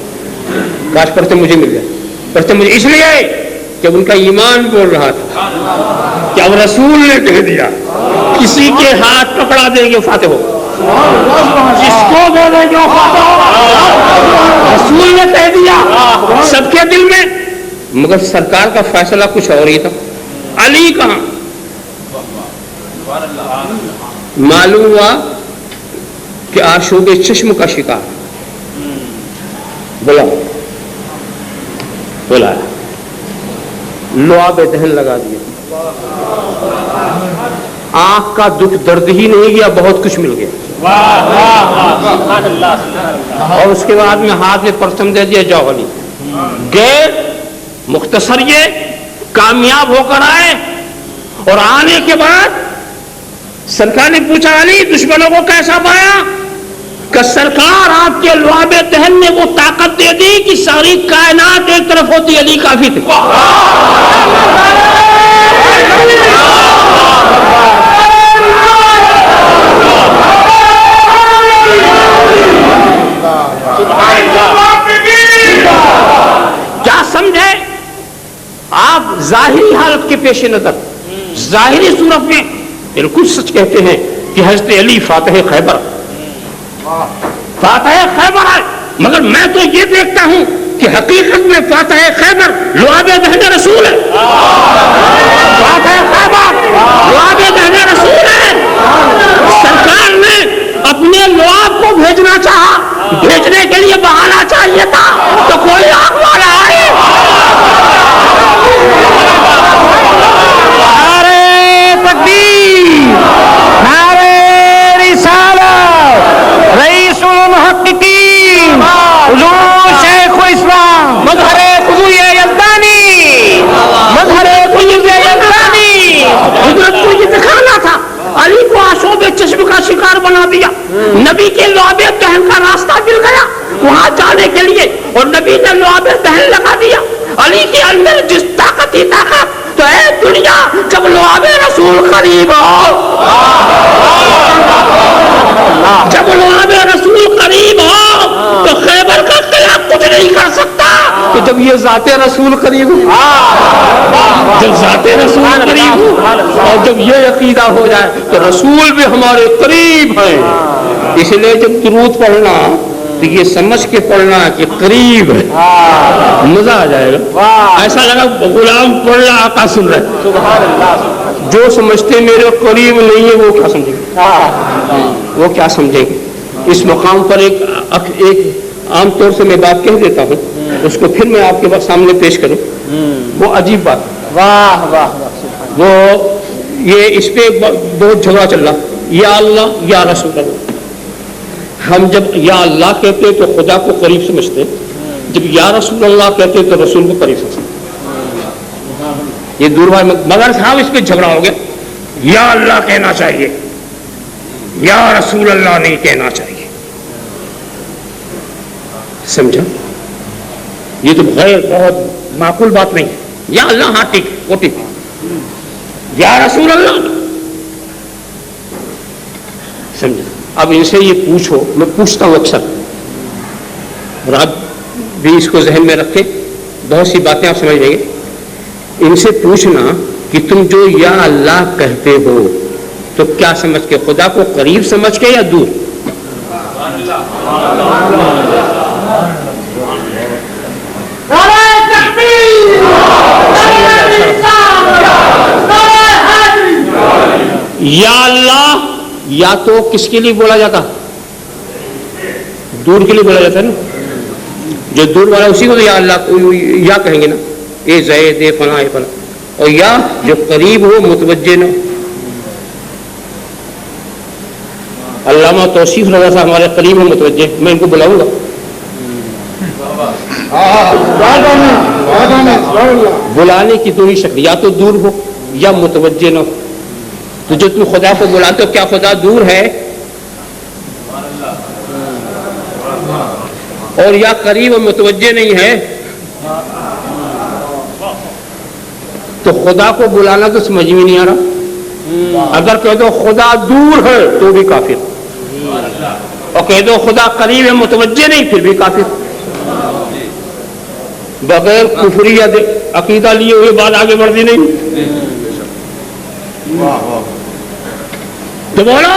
کاش پرچم مجھے مل جائے. پرچم مجھے اس لیے کہ ان کا ایمان بول رہا تھا کہ اب رسول نے کہہ دیا کسی کے ہاتھ پکڑا دیں گے فاتح ہو, جس کو دے دیں گے فاتح ہو. رسول نے کہہ دیا سب کے دل میں, مگر سرکار کا فیصلہ کچھ اور ہی تھا. علی کہاں معلوم ہوا کہ آشوب چشم کا شکار. بولا لعاب دہن لگا دیا, آنکھ کا دکھ درد ہی نہیں گیا, بہت کچھ مل گیا. اور اس کے بعد میں ہاتھ میں پرچم دے دیا جاؤ علی. گئے مختصر یہ کامیاب ہو کر آئے, اور آنے کے بعد سرکار نے پوچھا علی دشمنوں کو کیسا پایا؟ کہ سرکار آپ کے لعاب دہن نے وہ طاقت دے دی کہ ساری کائنات ایک طرف ہوتی, علی کافی تھے. کیا سمجھے آپ ظاہری حالت کے پیش نظر ظاہری صورت میں بالکل سچ کہتے ہیں کہ حضرت علی فاتح خیبر ہے, مگر میں تو یہ دیکھتا ہوں کہ حقیقت میں فاتح خیبر لعاب دہن رسول ہے. فاتح خیبر لعاب دہن رسول ہے. سرکار نے اپنے لعاب کو بھیجنا چاہا, بھیجنے کے لیے بہانا چاہیے تھا تو کوئی آگ والا آئے. نعرے تکبیر, نعرے رسالت, رئیس المحققین حضور شیخ الاسلام مظہر قدوی یزدانی, مظہر قدوی یزدانی. حضرت کو یہ دکھانا تھا, علی کو آشوب چشم کا شکار بنا دیا. نبی کے لعاب دہن کا راستہ مل گیا وہاں جانے کے لیے, اور نبی نے لعاب دہن لگا دیا. علی کے اندر جس طاقت ہی طاقت, تو اے دنیا جب لعاب رسول قریب ہو, جب لعاب رسول قریب ہو تو خیبر کا قلعہ کچھ نہیں کر سکتا. تو جب یہ ذات رسول قریب ہو, جب ذات رسول قریب ہو, اور جب یہ عقیدہ ہو جائے تو رسول بھی ہمارے قریب ہیں. اس لیے جب درود پڑھنا تو یہ سمجھ کے پڑھنا کہ قریب ہے, مزہ آ جائے گا. ایسا لگا غلام پڑھ رہا آقا سن رہے. جو سمجھتے میرے قریب نہیں ہے وہ کیا سمجھیں گے, وہ کیا سمجھیں گے. اس مقام پر ایک عام طور سے میں بات کہہ دیتا ہوں, اس کو پھر میں آپ کے پاس سامنے پیش کروں. وہ عجیب بات, وہ یہ اس پہ بہت جھگڑا چل رہا, یا اللہ یا رسول اللہ. ہم جب یا اللہ کہتے تو خدا کو قریب سمجھتے, جب یا رسول اللہ کہتے تو رسول کو قریب سمجھتے. یہ دور بات, مگر صاحب اس پہ جھگڑا ہو گیا. یا اللہ کہنا چاہیے, یا رسول اللہ نہیں کہنا چاہیے. سمجھا, یہ تو غیر بہت معقول بات نہیں ہے. یا اللہ ہاں ٹھیک وہ ٹھیک, یا رسول اللہ. سمجھا. اب ان سے یہ پوچھو, میں پوچھتا ہوں اکثر, اور آپ بھی اس کو ذہن میں رکھیں, بہت سی باتیں آپ سمجھ لیں گے. ان سے پوچھنا کہ تم جو یا اللہ کہتے ہو تو کیا سمجھ کے, خدا کو قریب سمجھ کے یا دور؟ یا اللہ یا تو کس کے لیے بولا جاتا, دور کے لیے بولا جاتا ہے نا. جو دور والا اسی کو تو یا اللہ یا کہیں گے نا, اے زید اے فلاں اے فلاں. اور یا جو قریب ہو متوجہ نہ. علامہ توصیف رضا صاحب ہمارے قریب ہو متوجہ, میں ان کو بلاؤں گا. بلانے کی دو ہی شکل, یا تو دور ہو یا متوجہ نہ ہو. تو تو جو تم خدا کو بلاتے ہو کیا خدا دور ہے اور یا قریب و متوجہ نہیں ہے؟ تو خدا کو بلانا تو سمجھ میں نہیں آ رہا. اگر کہہ دو خدا دور ہے تو بھی کافر, اور کہہ دو خدا قریب ہے متوجہ نہیں پھر بھی کافر. بغیر کفری عقیدہ لیے ہوئے بات آگے بڑھتی نہیں. تو بولو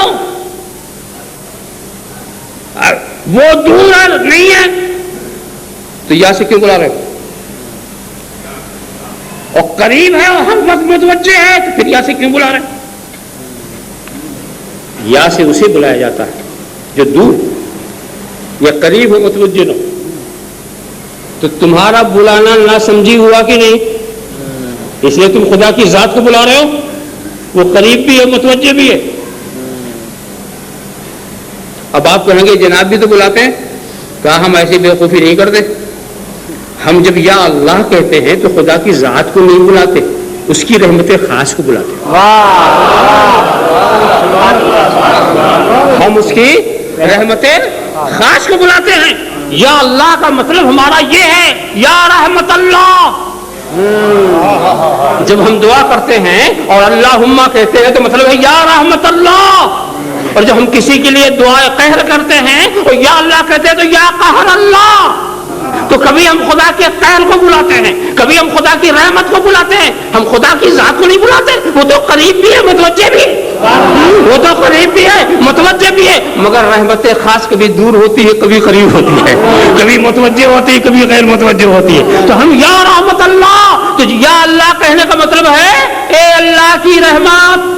وہ دور نہیں ہے تو یا سے کیوں بلا رہے ہو؟ اور قریب ہے اور ہر وقت متوجہ ہے تو پھر یا سے کیوں بلا رہے ہیں؟ یا سے اسے بلایا جاتا ہے جو دور یا قریب ہو متوجہ نہ. تو تمہارا بلانا نہ سمجھی ہوا کہ نہیں؟ اس لیے تم خدا کی ذات کو بلا رہے ہو, وہ قریب بھی ہے متوجہ بھی ہے. اب آپ کہیں گے جناب بھی تو بلاتے ہیں. کہا ہم ایسی بیوقوفی نہیں کرتے. ہم جب یا اللہ کہتے ہیں تو خدا کی ذات کو نہیں بلاتے, اس کی رحمت خاص کو بلاتے ہیں. ہم اس کی رحمت خاص کو بلاتے ہیں. یا اللہ کا مطلب ہمارا یہ ہے یا رحمت اللہ. جب ہم دعا کرتے ہیں اور اللہم کہتے ہیں تو مطلب ہے یا رحمت اللہ. اور جب ہم کسی کے لیے دعا قہر کرتے ہیں اور یا اللہ کہتے ہیں تو یا قہر اللہ. تو کبھی ہم خدا کے قہر کو بلاتے ہیں, کبھی ہم خدا کی رحمت کو بلاتے ہیں. ہم خدا کی ذات کو نہیں بلاتے. وہ تو قریب بھی ہے متوجہ بھی ہے, وہ تو قریب بھی ہے متوجہ بھی ہے, مگر رحمت خاص کبھی دور ہوتی ہے کبھی قریب ہوتی ہے, کبھی متوجہ ہوتی ہے کبھی غیر متوجہ ہوتی ہے. تو ہم یا رحمت اللہ, تو یا اللہ کہنے کا مطلب ہے اے اللہ کی رحمت.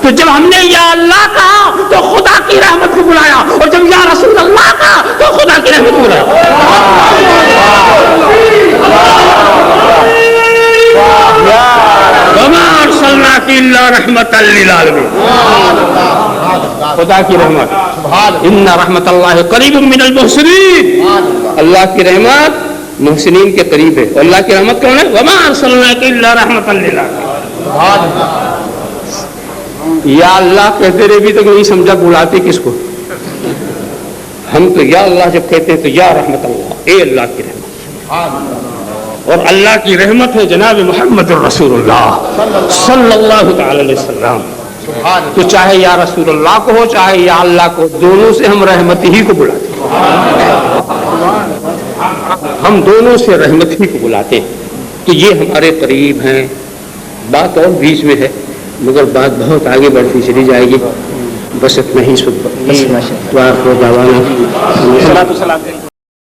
تو جب ہم نے یا اللہ کہا تو خدا کی رحمت کو بلایا, اور جب یا رسول اللہ کہا تو خدا کی رحمت کو بلایا. وما ارسلناک الا رحمتا للعالمین. خدا کی رحمت, ان رحمت اللہ قریب من المحسنین. اللہ کی رحمت محسنین کے قریب ہے. اور اللہ کی رحمت کون ہے؟ وما ارسلناک الا رحمتا للعالمین. یا اللہ کہتے رہے بھی تو نہیں سمجھا بلاتے کس کو. ہم تو یا اللہ جب کہتے ہیں تو یا رحمت اللہ, اے اللہ کی رحمت. اور اللہ کی رحمت ہے جناب محمد الرسول اللہ صلی اللہ تعالی علیہ وسلم. تو چاہے یا رسول اللہ کو ہو چاہے یا اللہ کو, دونوں سے ہم رحمت ہی کو بلاتے ہیں. ہم دونوں سے رحمت ہی کو بلاتے ہیں. تو یہ ہمارے قریب ہیں. بات اور بیچ میں ہے مگر بات بہت آگے بڑھتی چلی جائے گی. بس اتنا ہی.